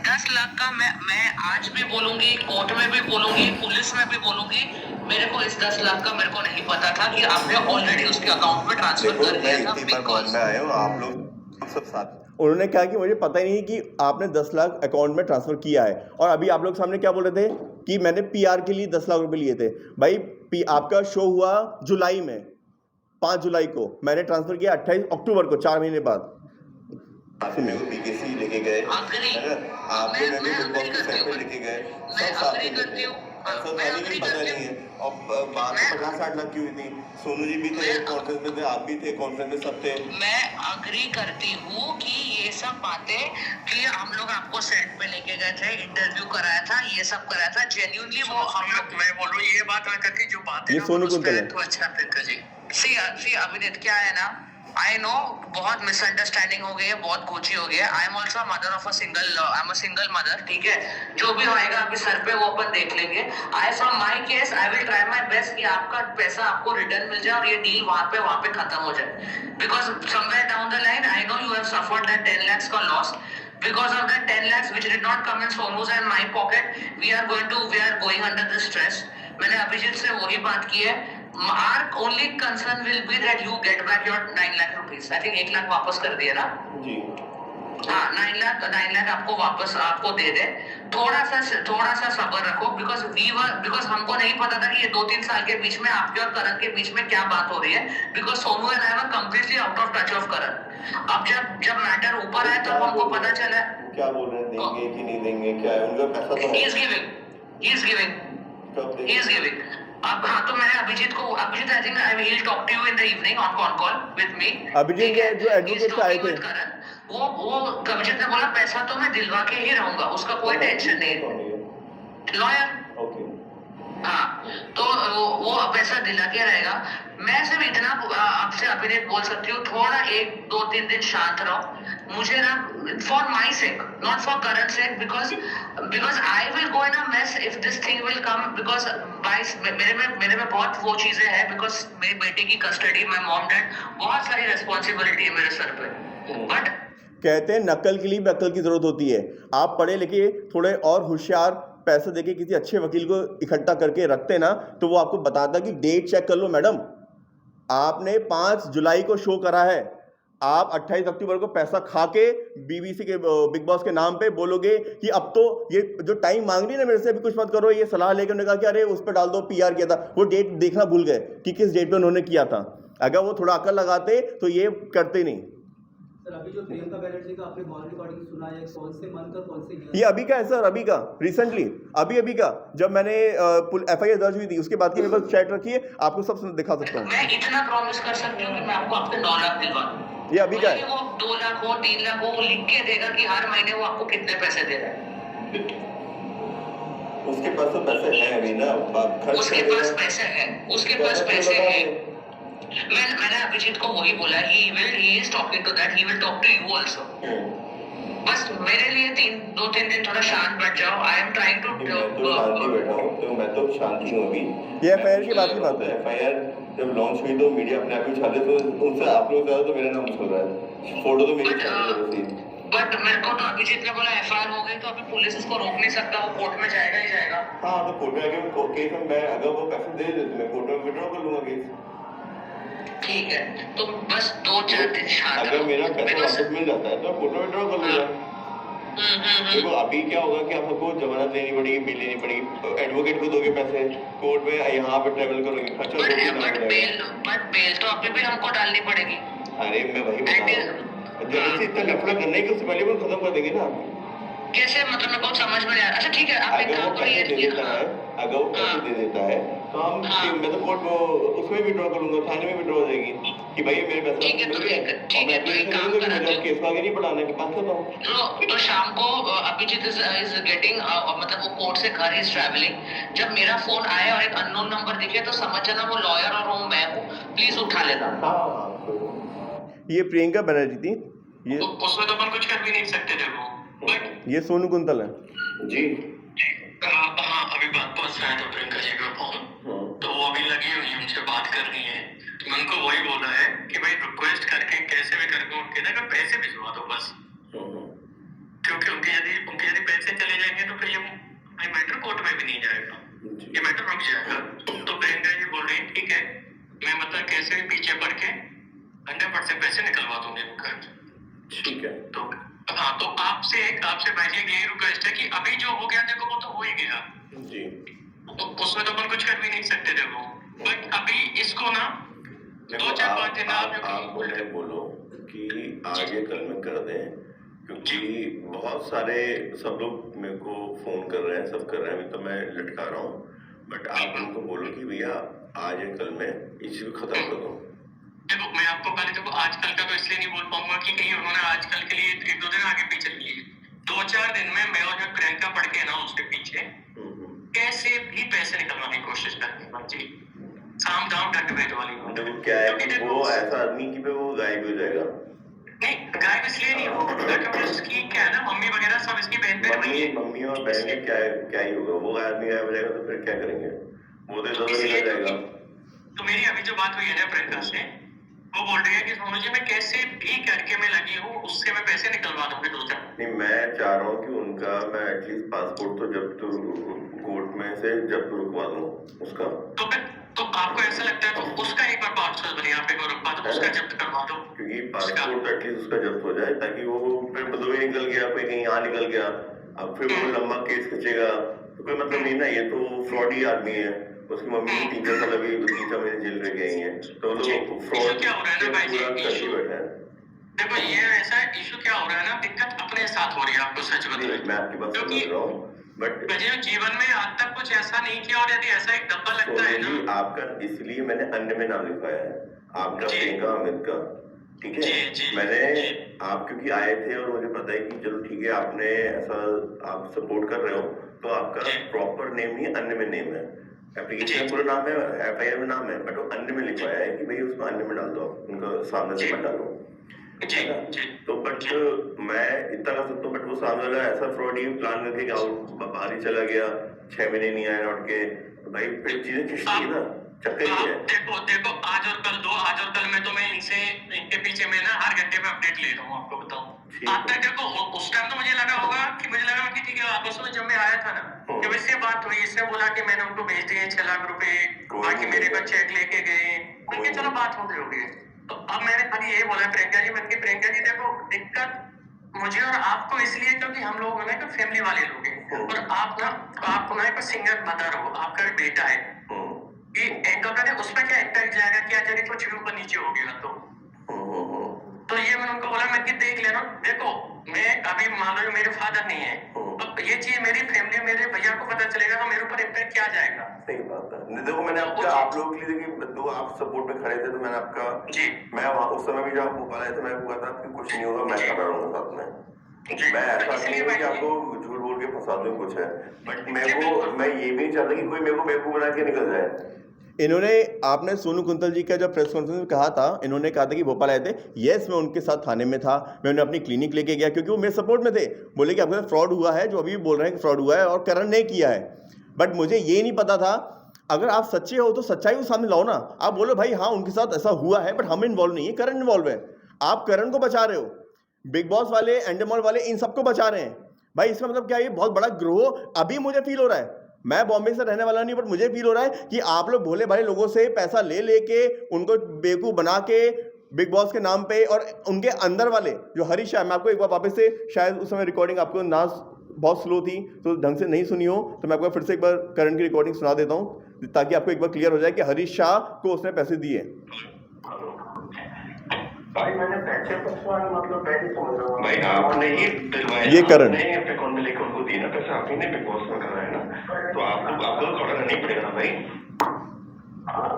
Speaker 3: 10 लाख का मैं आज भी बोलूंगी, कोर्ट में भी बोलूंगी, पुलिस में भी बोलूंगी, मेरे को इस 10 लाख का मेरे को नहीं पता था कि आपने ऑलरेडी उसके अकाउंट में ट्रांसफर कर दिया था. बिकॉज
Speaker 1: आप लोग सब साथ, उन्होंने कहा कि मुझे पता ही नहीं कि आपने 10 लाख अकाउंट में ट्रांसफर किया है. और अभी आप लोग सामने क्या बोल रहे थे कि मैंने पीआर के लिए 10 लाख रुपए लिए थे. भाई आपका शो हुआ जुलाई में, 5 जुलाई को मैंने ट्रांसफर किया 28 अक्टूबर को, 4 महीने बाद.
Speaker 5: मेरे को बीकेसी लेके गए, आपको मैं भी बिग बॉस के सेट पे लेके गए, सब साथ में लेके गए. ऐसा पहले भी पता नहीं है. और बात 50-60 लाख की हुई थी. सोनू जी भी थे कॉन्फ्रेंस में, थे आप भी थे कॉन्फ्रेंस में, सब थे.
Speaker 3: मैं अग्री करती हूँ कि ये सब बातें कि हम लोग आपको सेट पे लेके गए थे, इंटरव्यू कराया था, ये सब कराया था, जेन्युइनली वो हम लोग, मैं बोल रहा हूँ ये बात करके जो बात है
Speaker 1: ये सोनू कुंतल है.
Speaker 3: तो अच्छा प्रियंका जी, सी अभिनीत क्या है ना, आई नो बहुत मिसअंडरस्टैंडिंग हो गई है, बहुत कोची हो गई है. I am also mother of I am a single mother. ठीक है, जो भी होएगा अभी सर पे वो अपन देख लेंगे. I from my case I will try my best कि आपका पैसा आपको रिटर्न मिल जाए और ये डील वहां पे खत्म हो जाए. Because somewhere down the line I know you have suffered that 10 lakhs का loss. Because of that 10 lakhs which did not come in Sonu's and my pocket, we are going under the stress. मैंने अभिजीत से वही बात की है. Our only concern will be that you get back your 9 lakh rupees. I think 1 lakh वापस कर दिया ना
Speaker 5: जी.
Speaker 3: हाँ, 9 लाख आपको वापस आपको दे दे. थोड़ा सा सब्र रखो. बिकॉज हमको नहीं पता था कि ये 2-3 साल के बीच में आपके और करण के बीच में क्या बात हो रही है. Because Sonu and I were completely out of touch of Karan. अब जब मैटर ऊपर आया तब हमको पता चला.
Speaker 5: क्या बोल रहे हैं, देंगे कि नहीं देंगे, क्या है उनका पैसा तो
Speaker 3: ही इज गिविंग. अब हाँ, तो मैंने Abhijeet I think I will talk to you in the evening on call with me.
Speaker 1: Abhijeet के जो एडवोकेट आए थे,
Speaker 3: वो अभिजीत ने बोला पैसा तो मैं दिलवा के ही रहूंगा, उसका कोई टेंशन नहीं. लॉयर, हाँ, तो वो पैसा दिला के रहेगा. मैं सिर्फ इतना आपसे अभिनीत बोल सकती हूँ, थोड़ा 1-2-3 दिन शांत रहो. मुझे ना for my sake, not for current sake, because I will go in a mess if this thing will come. Because मेरे में बहुत वो चीजें हैं. बिकॉज मेरी बेटे की कस्टडी, माय मॉम डैड, बहुत सारी रिस्पॉन्सिबिलिटी है मेरे सर पे. बट
Speaker 1: कहते हैं नकल के लिए भी अकल की जरूरत होती है. आप पढ़े लिखे थोड़े और होशियार पैसे देके किसी अच्छे वकील को इकट्ठा करके रखते ना, तो वो आपको बताता कि डेट चेक कर लो मैडम, आपने 5 जुलाई को शो करा है, आप 28 अक्टूबर को पैसा खा के बीबीसी के बिग बॉस के नाम पे बोलोगे कि अब तो ये जो टाइम मांग रही है ना मेरे से, अभी कुछ मत करो, ये सलाह लेकर उन्होंने कहा कि अरे उस पर डाल दो, पीआर किया था. वो डेट देखना भूल गए कि किस डेट पे उन्होंने किया था. अगर वो थोड़ा अकल लगाते तो ये करते नहीं.
Speaker 4: सर अभी जो प्रियंका बैनर्जी का आपने कॉल रिकॉर्डिंग सुना है, कौन से मंथ का कौन से
Speaker 1: ये अभी का है सर, अभी का, रिसेंटली अभी का, जब मैंने एफआईआर दर्ज हुई थी उसके बाद की मेरे पास चैट रखी है, आपको सब दिखा सकता हूँ.
Speaker 3: मैं इतना प्रॉमिस कर सकती हूँ कि मैं आपको आपके 9 लाख दिलवा दूँ.
Speaker 1: ये अभी का है.
Speaker 3: वो 2 लाख हो 3 लाख हो, वो लिख के देगा कि हर महीने वो आपको कितने पैसे दे रहा है.
Speaker 5: उसके पास तो पैसे हैं अभी ना,
Speaker 3: उसके पास पैसे हैं. मैंने अभिजीत को वही बोला, he is talking to that, he will talk to you also. बस मेरे लिए 2-3 दिन थोड़ा शांत बैठ जाओ. I am trying to
Speaker 5: मैं तो शांति हूँ अभी.
Speaker 1: ये एफआईआर की बात है.
Speaker 5: एफआईआर जब लॉन्च हुई तो मीडिया अपने आप ही उछाले, तो उनसे आप लोग ज्यादा तो मेरा नाम उछल रहा है, फोटो तो मेरी थी.
Speaker 3: बट मेरे को तो अभिजीत ने बोला एफआईआर हो गई तो अभी पुलिस इसको रोक नहीं सकता, वो कोर्ट में जाएगा ही जाएगा.
Speaker 5: हाँ, तो कोर्ट में आके केस में मैं अगर वो पैसे दे देते मैं कोर्ट में विड्रॉ कर लूंगा केस.
Speaker 3: ठीक है, तो बस 2-4 दिन शांत.
Speaker 5: अगर मेरा पैसा वापस मिल जाता है तो कोर्ट में विड्रॉ कर लूंगा. देखो अभी क्या होगा कि आप सबको जमानत लेनी पड़ेगी, बिल लेनी पड़ेगी, एडवोकेट को दोगे पैसे, कोर्ट में यहाँ पे ट्रेवल करोगे, खर्चा
Speaker 3: बट बेल तो अभी भी हमको डालनी पड़ेगी.
Speaker 5: अरे मैं वही बता रहा हूँ, जब इतना लफड़ा करने के उससे पहले वो खत्म कर देंगे ना.
Speaker 3: कैसे मतलब मेरे को समझ में नहीं आ रहा। अच्छा ठीक है, आप एक
Speaker 1: अगर वो
Speaker 3: काम
Speaker 1: पैसे दे
Speaker 3: करिए।
Speaker 1: देता है, अगर वो पैसे
Speaker 3: हाँ।
Speaker 1: दे देता है तो हम
Speaker 3: हाँ।
Speaker 1: मैं तो कोर्ट में उसमें विड्रॉ करूंगा, थाने में विड्रॉ हो जाएगी कि भाई ये मेरे पैसे
Speaker 3: ठीक है,
Speaker 1: मिल
Speaker 3: तो
Speaker 1: गए
Speaker 3: एक
Speaker 1: और
Speaker 3: ठीक
Speaker 1: मैं
Speaker 3: है, तो एक
Speaker 1: एप्लीकेशन
Speaker 3: काम
Speaker 1: लिखूंगा कि
Speaker 3: करा
Speaker 1: मुझे
Speaker 3: दो।
Speaker 1: केस आगे नहीं बढ़ाना है कि पास होता हूँ।
Speaker 3: तो शाम को अभिजीत इज गेटिंग मतलब वो कोर्ट से घर इज ट्रैवलिंग। जब मेरा फोन आए और एक अननोन नंबर दिखे तो समझ जाना वो लॉयर और वो मैं हूँ, प्लीज उठा लेना।
Speaker 1: ये प्रियंका बनर्जी थी, ये
Speaker 2: उसमें तो अपन कुछ कर भी नहीं सकते देखो, बट
Speaker 1: ये सोनू कुंतल है
Speaker 2: जी हाँ अभी बात पहुंच रहा है तो प्रियंका जी का फोन, तो वो अभी लगी हुई है, उनसे बात कर रही है। तो मैं उनको वही बोला है कि भाई रिक्वेस्ट करके कैसे भी करके उनके ना पैसे भिजवा दो बस, क्योंकि उनके यदि पैसे चले जाएंगे तो फिर ये मैटर कोर्ट में भी नहीं जाएगा, ये मैटर रुक जाएगा। तो प्रियंका जी बोल रही है ठीक है, मैं मतलब कैसे भी पीछे पड़ के 100% पैसे निकलवा दूंगी उनका। ठीक है, तो हाँ, तो आपसे भाई जी यही रिक्वेस्ट है कि अभी जो हो गया देखो वो तो हो ही गया जी, तो उसमें तो अपन कुछ कर भी नहीं सकते देखो, बट अभी इसको ना 2-4-5 दिन
Speaker 1: आप बोलो कि आज ये कल में कर दें, क्योंकि बहुत सारे सब लोग मेरे को फोन कर रहे हैं, सब कर रहे हैं, अभी तो मैं लटका रहा हूँ, बट आप उनको बोलो कि भैया आज ये कल में इस चीज को खत्म कर दो।
Speaker 2: देखो मैं आपको पहले देखो आजकल का तो इसलिए नहीं बोल पाऊंगा कि कहीं उन्होंने आजकल के लिए 1-2 दिन आगे पीछे किए, 2-4 दिन में मैं और जो प्रियंका पड़ के ना उसके पीछे कैसे भी पैसे निकलवाने की कोशिश करनी जी, साम दाम डट वेट वाली
Speaker 1: देखो क्या है कि वो ऐसा आदमी की पे वो गायब हो जाएगा।
Speaker 2: नहीं गायब इसलिए नहीं होगा, इसकी क्या है ना मम्मी वगैरह सब इसकी बहन
Speaker 1: मम्मी और बहन के क्या ही होगा, वो आदमी गायब हो जाएगा तो फिर क्या करेंगे, वो तो इधर उधर जाएगा।
Speaker 2: तो मेरी अभी जो बात हुई है ना प्रियंका से, वो बोल रही है कि सोनू जी मैं कैसे भी करके मैं लगी हूँ, उससे मैं पैसे निकलवा दूंगी 2-4।
Speaker 1: नहीं मैं चाह रहा हूँ कि उनका मैं एटलीस्ट पासपोर्ट तो जब्त कोर्ट में से जब्त रुकवा दूँ उसका।
Speaker 2: तो आपको ऐसा लगता है तो उसका एक बार पासपोर्ट बने यहाँ पे रुकवा दो, उसका जब्त करवा दो,
Speaker 1: क्योंकि पासपोर्ट एटलीस्ट उसका जब्त हो जाए ताकि वो फिर बदोई निकल गया, कोई कहीं यहाँ निकल गया, अब फिर वो लंबा केस खींचेगा तो कोई मतलब नहीं ना, ये तो फ्रॉड ही आदमी है। उसकी मम्मी 3-4 साल अभी 3-4 महीने जेल में गई हैं, तो लोग फ्रॉड
Speaker 2: क्या हो रहा है ना भाई जी,
Speaker 1: करके बैठे हैं।
Speaker 2: देखो ये ऐसा इशू क्या हो रहा है ना, दिक्कत अपने साथ हो रही है, आपको सच बताऊं
Speaker 1: मैं आपकी बात समझ रहा हूँ, बट
Speaker 2: जीवन में आज तक कुछ ऐसा नहीं किया, और यदि ऐसा एक डब्बा लगता है ना
Speaker 1: आपका, इसलिए मैंने अन्य में नाम लिखवाया है आपका, प्रियंका अमित का, ठीक है। मैंने आप क्योंकि आए थे और मुझे पता है कि चलो ठीक है आपने ऐसा आप सपोर्ट कर रहे हो, तो आपका प्रॉपर नेम ही अन्य में नेम है, एप्लीकेशन में पूरा नाम है, FIR में नाम है, बट वो अन्य में लिखवाया है कि भाई उसमें अन्य में डाल दो, उनका सामने से मत डालो, है ना। तो बट मैं इतना कर सकता हूँ, बट वो सामने वाला ऐसा फ्रॉड ही प्लान करके कि आउट बाहर ही चला गया, 6 महीने नहीं आया लौट के, तो भाई फिर चीजें खिंचती है ना, चक्कर ही है।
Speaker 2: देखो आज और कल में तो मैं इनके पीछे में ना हर घंटे में अपडेट ले रहा हूँ, आपको बताऊँ। आज तक देखो उस टाइम तो मुझे लगा कि ठीक है, आपस में जब मैं आया था ना, जब इससे बात हुई, इसने बोला कि मैंने उनको भेज दिए 6 लाख रुपए, बाकी मेरे को चेक लेके गए, मैंने चलो बात हो गई होगी। तो अब मैंने खाली यही बोला प्रियंका जी, मैंने प्रियंका जी देखो दिक्कत मुझे और आपको इसलिए क्योंकि हम लोग ना एक फैमिली वाले लोग हैं, और आप ना एक सिंगल मदर हो, आपका भी बेटा है, कि एंकर उस पर क्या इम्पैक्ट जाएगा, क्या यदि कुछ भी ऊपर नीचे हो गया तो ये मैंने उनको बोला मैं कि देख लेना, देखो मैं अभी मान लो मेरे फादर नहीं है, तो ये चीज मेरी फैमिली मेरे भैया को पता चलेगा तो मेरे ऊपर इम्पैक्ट क्या जाएगा।
Speaker 1: सही बात है। देखो मैंने आपका आप लोगों के लिए देखिए, तो आप सपोर्ट में खड़े थे, तो मैंने आपका
Speaker 2: जी,
Speaker 1: मैं वहाँ उस समय भी जब आप भोपाल आए थे, मैं आपको कहता कि कुछ नहीं होगा, मैं खड़ा रहूंगा साथ में, मैं ऐसा नहीं हूँ कि आपको झूठ बोल के फंसा दूं कुछ है, बट मैं ये भी नहीं चाहता कि कोई मेरे को बेवकूफ बना के निकल जाए। इन्होंने, आपने सोनू कुंतल जी का जब प्रेस कॉन्फ्रेंस में कहा था, इन्होंने कहा था कि भोपाल आए थे, यस मैं उनके साथ थाने में था, मैं उन्हें अपनी क्लिनिक लेके गया क्योंकि वो मेरे सपोर्ट में थे, बोले कि आपके साथ फ्रॉड हुआ है, जो अभी भी बोल रहे हैं कि फ्रॉड हुआ है और करण ने किया है, बट मुझे ये नहीं पता था, अगर आप सच्चे हो तो सच्चाई को सामने लाओ ना, आप बोलो भाई हाँ उनके साथ ऐसा हुआ है, बट हम इन्वॉल्व नहीं है, करण इन्वॉल्व है, आप करण को बचा रहे हो, बिग बॉस वाले, एंडेमॉल वाले, इन सबको बचा रहे हैं भाई, इसका मतलब क्या, ये बहुत बड़ा ग्रोह अभी मुझे फील हो रहा है, मैं बॉम्बे से रहने वाला नहीं, बट मुझे फील हो रहा है कि आप लोग भोले भाई लोगों से पैसा ले लेके उनको बेवकूफ बना के बिग बॉस के नाम पे, और उनके अंदर वाले जो हरीश है, मैं आपको एक बार वापस से, शायद उस समय रिकॉर्डिंग आपको ना बहुत स्लो थी तो ढंग से नहीं सुनी हो, तो मैं आपको फिर से एक बार करण की रिकॉर्डिंग सुना देता हूँ ताकि आपको एक बार क्लियर हो जाए कि हरीश शाह को उसने पैसे दिए।
Speaker 2: भाई मैंने पैसे फंसवाए मतलब पैसे समझ रहा हूँ
Speaker 5: भाई आपने ही दिलवाए,
Speaker 1: ये करण।
Speaker 5: आपने ही अपने अकाउंट में लेकर उनको दिए ना पैसे, आप ही ने बिग बॉस में करा है ना, तो आपको तो खड़ा रहना ही पड़ेगा ना भाई।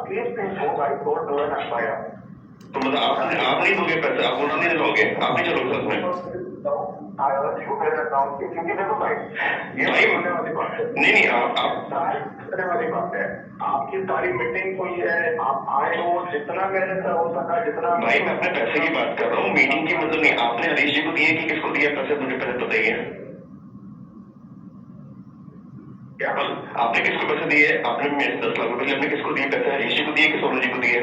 Speaker 2: प्लीज प्लीज हो भाई कोर्ट डोर ना पाया
Speaker 5: तो मतलब आप नहीं दोगे पैसे, आप उन्होंने नहीं दोगे, आप ही चलोगे साथ में।
Speaker 2: क्योंकि देखो भाई ये
Speaker 5: भाई
Speaker 2: होने वाली बात है,
Speaker 5: नहीं आप
Speaker 2: करने वाली बात है। आपकी सारी मीटिंग हुई है, आप आए हो, जितना मेरे से हो सका जितना।
Speaker 5: भाई मैं अपने पैसे की बात कर रहा हूँ, मीटिंग की मतलब नहीं। आपने हरीश जी को दिए कि किसको दिया पैसे, मुझे पहले बताइए।
Speaker 2: क्या
Speaker 5: आपने किसको पैसे दिए? आपने मेरे 10 लाख रुपए आपने किसको दिए पैसे? हरीश जी को दिए कि सोनू जी को दिए?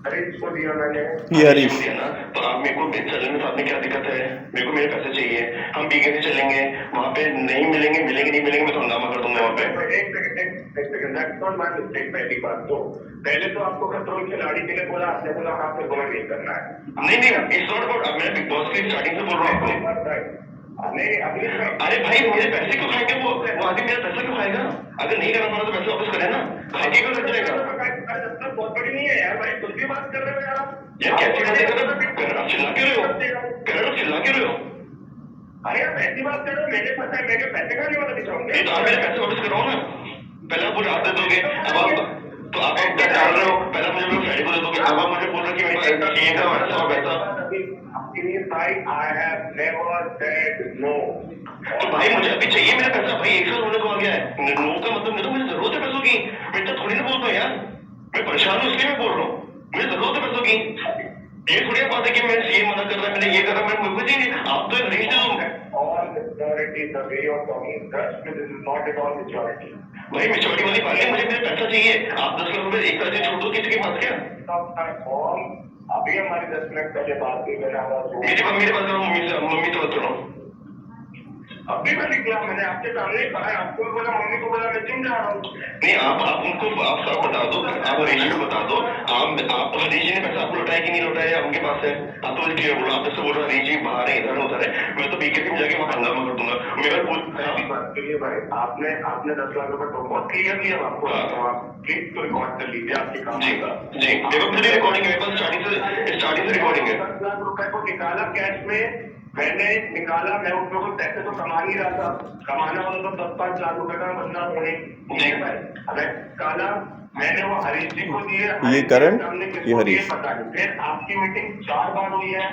Speaker 2: हरीश को दिया मैंने।
Speaker 1: ये हरीश।
Speaker 5: को दिया ना, तो आप मेरे को चलने में साथ में क्या दिक्कत है? मेरे को मेरे पैसे चाहिए, हम बीके से चलेंगे, वहाँ पे नहीं मिलेंगे, नहीं मिलेंगे, मैं तो हंगामा कर दूंगा वहाँ पे।
Speaker 2: एक second that's not my mistake. पहली बात तो पहले तो आपको कंट्रोल खिलाड़ी के लिए बोला, आपने बोला हाँ फिर बोला नहीं करना है।
Speaker 5: नहीं इट्स नॉट अबाउट, मैं बिग बॉस की स्टार्टिंग से बोल रहा हूँ आपको।
Speaker 2: नहीं अभी
Speaker 5: अरे भाई मेरे पैसे क्यों खाएंगे वो आदमी? मेरा पैसा क्यों खाएगा? अगर नहीं करना पड़ा तो पैसे वापस करें ना, खाके क्यों लग जाएगा?
Speaker 2: बहुत बड़ी नहीं है यार भाई, कुछ भी बात कर रहे हो यार
Speaker 5: यार कैसी बातें कर रहे हो? आप चिल्ला क्यों रहे हो? आप चिल्ला क्यों रहे हो?
Speaker 2: अरे आप ऐसी बात कर रहे हो, मेरे पता है मेरे पैसे खाने वाला दिखाऊंगे।
Speaker 5: नहीं तो आप मेरे पैसे वापस कराओ ना, पहले आप मुझे हाथ दे दोगे, अब आप तो आप डाल रहे हो, पहले मुझे लोग फ्राइडे को दे दोगे, अब आप मुझे बोल रहे हो कि मेरे पैसे चाहिए था वैसा और वैसा।
Speaker 2: I have never said no.
Speaker 5: तो भाई मुझे अभी चाहिए मेरा पैसा, भाई एक साल होने को आ गया है। नो का मतलब नहीं, मुझे जरूरत है पैसों की, मैं तो थोड़ी ना बोलता हूँ यार, मैं परेशान हूँ इसलिए मैं बोल रहा हूँ, मुझे जरूरत है पैसों की। ये थोड़ी बात है कि मैं ये मना कर रहा है, मैंने ये करा, मैं मुझे चाहिए, आप तो हरीश दे दो।
Speaker 2: All maturity, the way of talking, trust me, this is not at all maturity.
Speaker 5: भाई मेच्योरिटी वाली बात है, मुझे मेरा पैसा चाहिए। आप 10 लाख रुपए एक तरह से छोड़ दो, किसी के पास क्या?
Speaker 2: अभी हमारी 10 मिनट पहले बात हुई, मैंने आवाज
Speaker 5: मेरे पास करो, मम्मी से बात करो।
Speaker 2: अभी मैं निकला, मैंने आपके सामने ही कहा है, आपको भी बोला, मम्मी को बोला, मैं जिम जा रहा हूँ।
Speaker 5: नहीं आप उनको आप साफ बता दो, आप हरीश जी को बता दो, आप हरीश जी ने पैसा आपको लौटाया कि नहीं लौटाया, उनके पास है। आप तो मुझे क्लियर बोलो, आप जैसे बोल रहे हो हरीश जी बाहर है, इधर उधर है, मैं तो बीके में जाके वहाँ हंगामा कर दूंगा। मेरा
Speaker 2: बात करिए भाई, आपने 10 लाख रुपए तो बहुत क्लियर किया आपको, आप प्लीज तो रिकॉर्ड कर लीजिए आपके काम का।
Speaker 5: जी देखो मेरी रिकॉर्डिंग है, मेरे पास स्टार्टिंग से रिकॉर्डिंग है।
Speaker 2: 10 लाख रुपए को निकाला कैश में, मैंने निकाला, मैं उसमें कुछ पैसे तो कमा नहीं रहा था, कमाना वाला तो 10-5 लाख रुपए का बंदा होने भाई। अगर निकाला मैंने वो हरीश जी को दिए,
Speaker 1: ये करण,
Speaker 2: ये
Speaker 1: ये हरीश।
Speaker 2: पता नहीं। फिर आपकी मीटिंग 4 बार हुई है,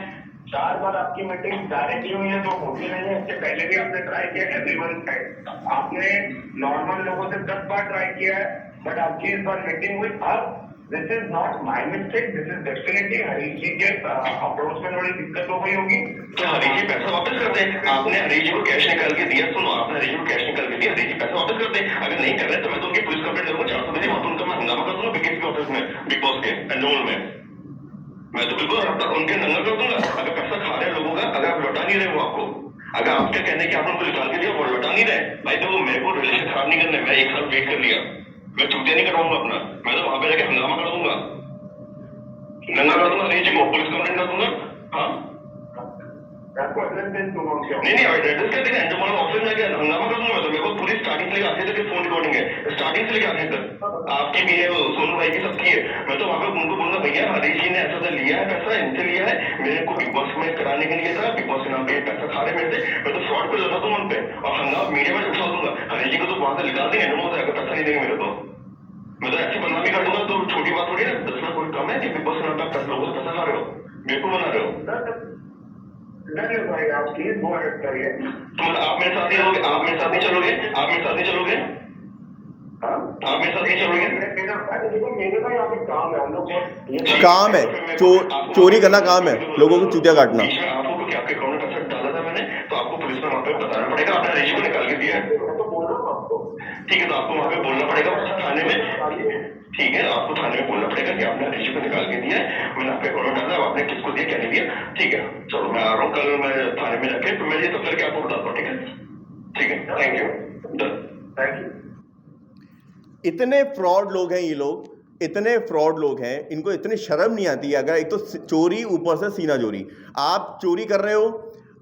Speaker 2: 4 बार आपकी मीटिंग डायरेक्टली हुई है, जो होती नहीं है। इससे पहले भी आपने ट्राई किया, एवरीवन साइड आपने नॉर्मल लोगों से 10 बार ट्राई किया है, बट आपकी इस बार मीटिंग हुई। अब this is not my mistake, this is definitely Harish ji के अप्रोच में थोड़ी दिक्कत हो गई होगी।
Speaker 5: तो हरीश जी पैसा वापस कर दें, आपने हरीश जी को कैश निकाल के दिया, सुनो आपने हरीश जी को कैश निकाल के दिया, हरीश जी पैसा वापस कर दें। अगर नहीं कर रहे तो मैं तो उनकी पुलिस कंप्लेंट करूंगा, 400 बजे वहां पर उनका मैं हंगामा कर दूंगा बीके ऑफिस में, बिग बॉस के एंडोल में। मैं तो बिल्कुल उनके नंगा कर दूंगा। अगर पैसा खा रहे हैं लोगों का, अगर आप लौटा नहीं रहे हो आपको, अगर आप क्या कहने की आपने उनको निकाल के दिया वो लौटा नहीं रहे, भाई तो मेरे को रिलेशन खराब नहीं करना है। मैं 1 साल वेट कर लिया, मैं चूतिया नहीं करवाऊंगा अपना, मैं तो वहां पे जाके हंगामा कर दूंगा, नंगा कर दूंगा हरीश जी को, पुलिस कंप्लेंट कर दूंगा। हाँ नहीं एड्रेस क्या देगा, एंडोमल ऑफिस में जाके हंगामा कर दूंगा। तो मेरे को पूरी स्टार्टिंग से लेकर आखिर तक फोन रिकॉर्डिंग है, स्टार्टिंग से लेकर आखिर तक आपकी भी है, सोनू भाई की सबकी है। मैं तो वहां पे उनको बोलूंगा भैया हरीश जी ने ऐसा लिया है पैसा, इनसे लिया है, मेरे को बिग बॉस में कराने के लिए था, बिग बॉस के नाम पे पैसा खा रहे मेरे से, मैं तो फ्रॉड को लगा दूंगा उन पे और हंगामा मीडिया में उठा दूंगा। हरीश जी को तो वहां से निकाल देंगे, एंडोमल से पैसा नहीं देंगे मेरे को, मैं तो ऐसी बदनामी कर दूंगा। तो छोटी बात थोड़ी है, 10 लाख कोई कम है कि बिग बॉस के नाम पे लोगों से पैसा खा रहे हो, मेरे को बना रहे हो।
Speaker 2: भाई आप प्लीज गो अहेड करिए।
Speaker 5: तो आप मेरे साथ नहीं चलोगे, आप मेरे साथ नहीं चलोगे, आप मेरे साथ नहीं चलोगे, आप मेरे साथ नहीं चलोगे।
Speaker 2: मेरे का यहाँ पे काम है, हम लोग
Speaker 1: काम है, चोरी करना काम है, लोगों को चूतिया काटना।
Speaker 5: आपको क्योंकि आपके अकाउंट में पैसा डाला था मैंने, तो आपको पुलिस में वहाँ पे बताना पड़ेगा, आपने हरीश को निकाल के दिया है।
Speaker 2: तो बोल रहा हूँ आपको,
Speaker 5: ठीक है, तो आपको वहाँ पे बोलना पड़ेगा थाने में, ठीक है, आपको थाने में बोलना पड़ेगा कि आपने हरीश को निकाल के दिया है, मैंने आपके अकाउंट में डाला, आपने किसको दिया क्या नहीं दिया। ठीक है, चलो मैं आ रहा हूँ, कल मैं थाने में जाके तो मैं ये तो करके आपको बताता हूँ। ठीक है, ठीक है, थैंक यू,
Speaker 2: थैंक यू।
Speaker 1: इतने फ्रॉड लोग हैं ये लोग, इतने फ्रॉड लोग हैं, इनको इतनी शर्म नहीं आती है। अगर एक तो चोरी, ऊपर से सीना चोरी। आप चोरी कर रहे हो,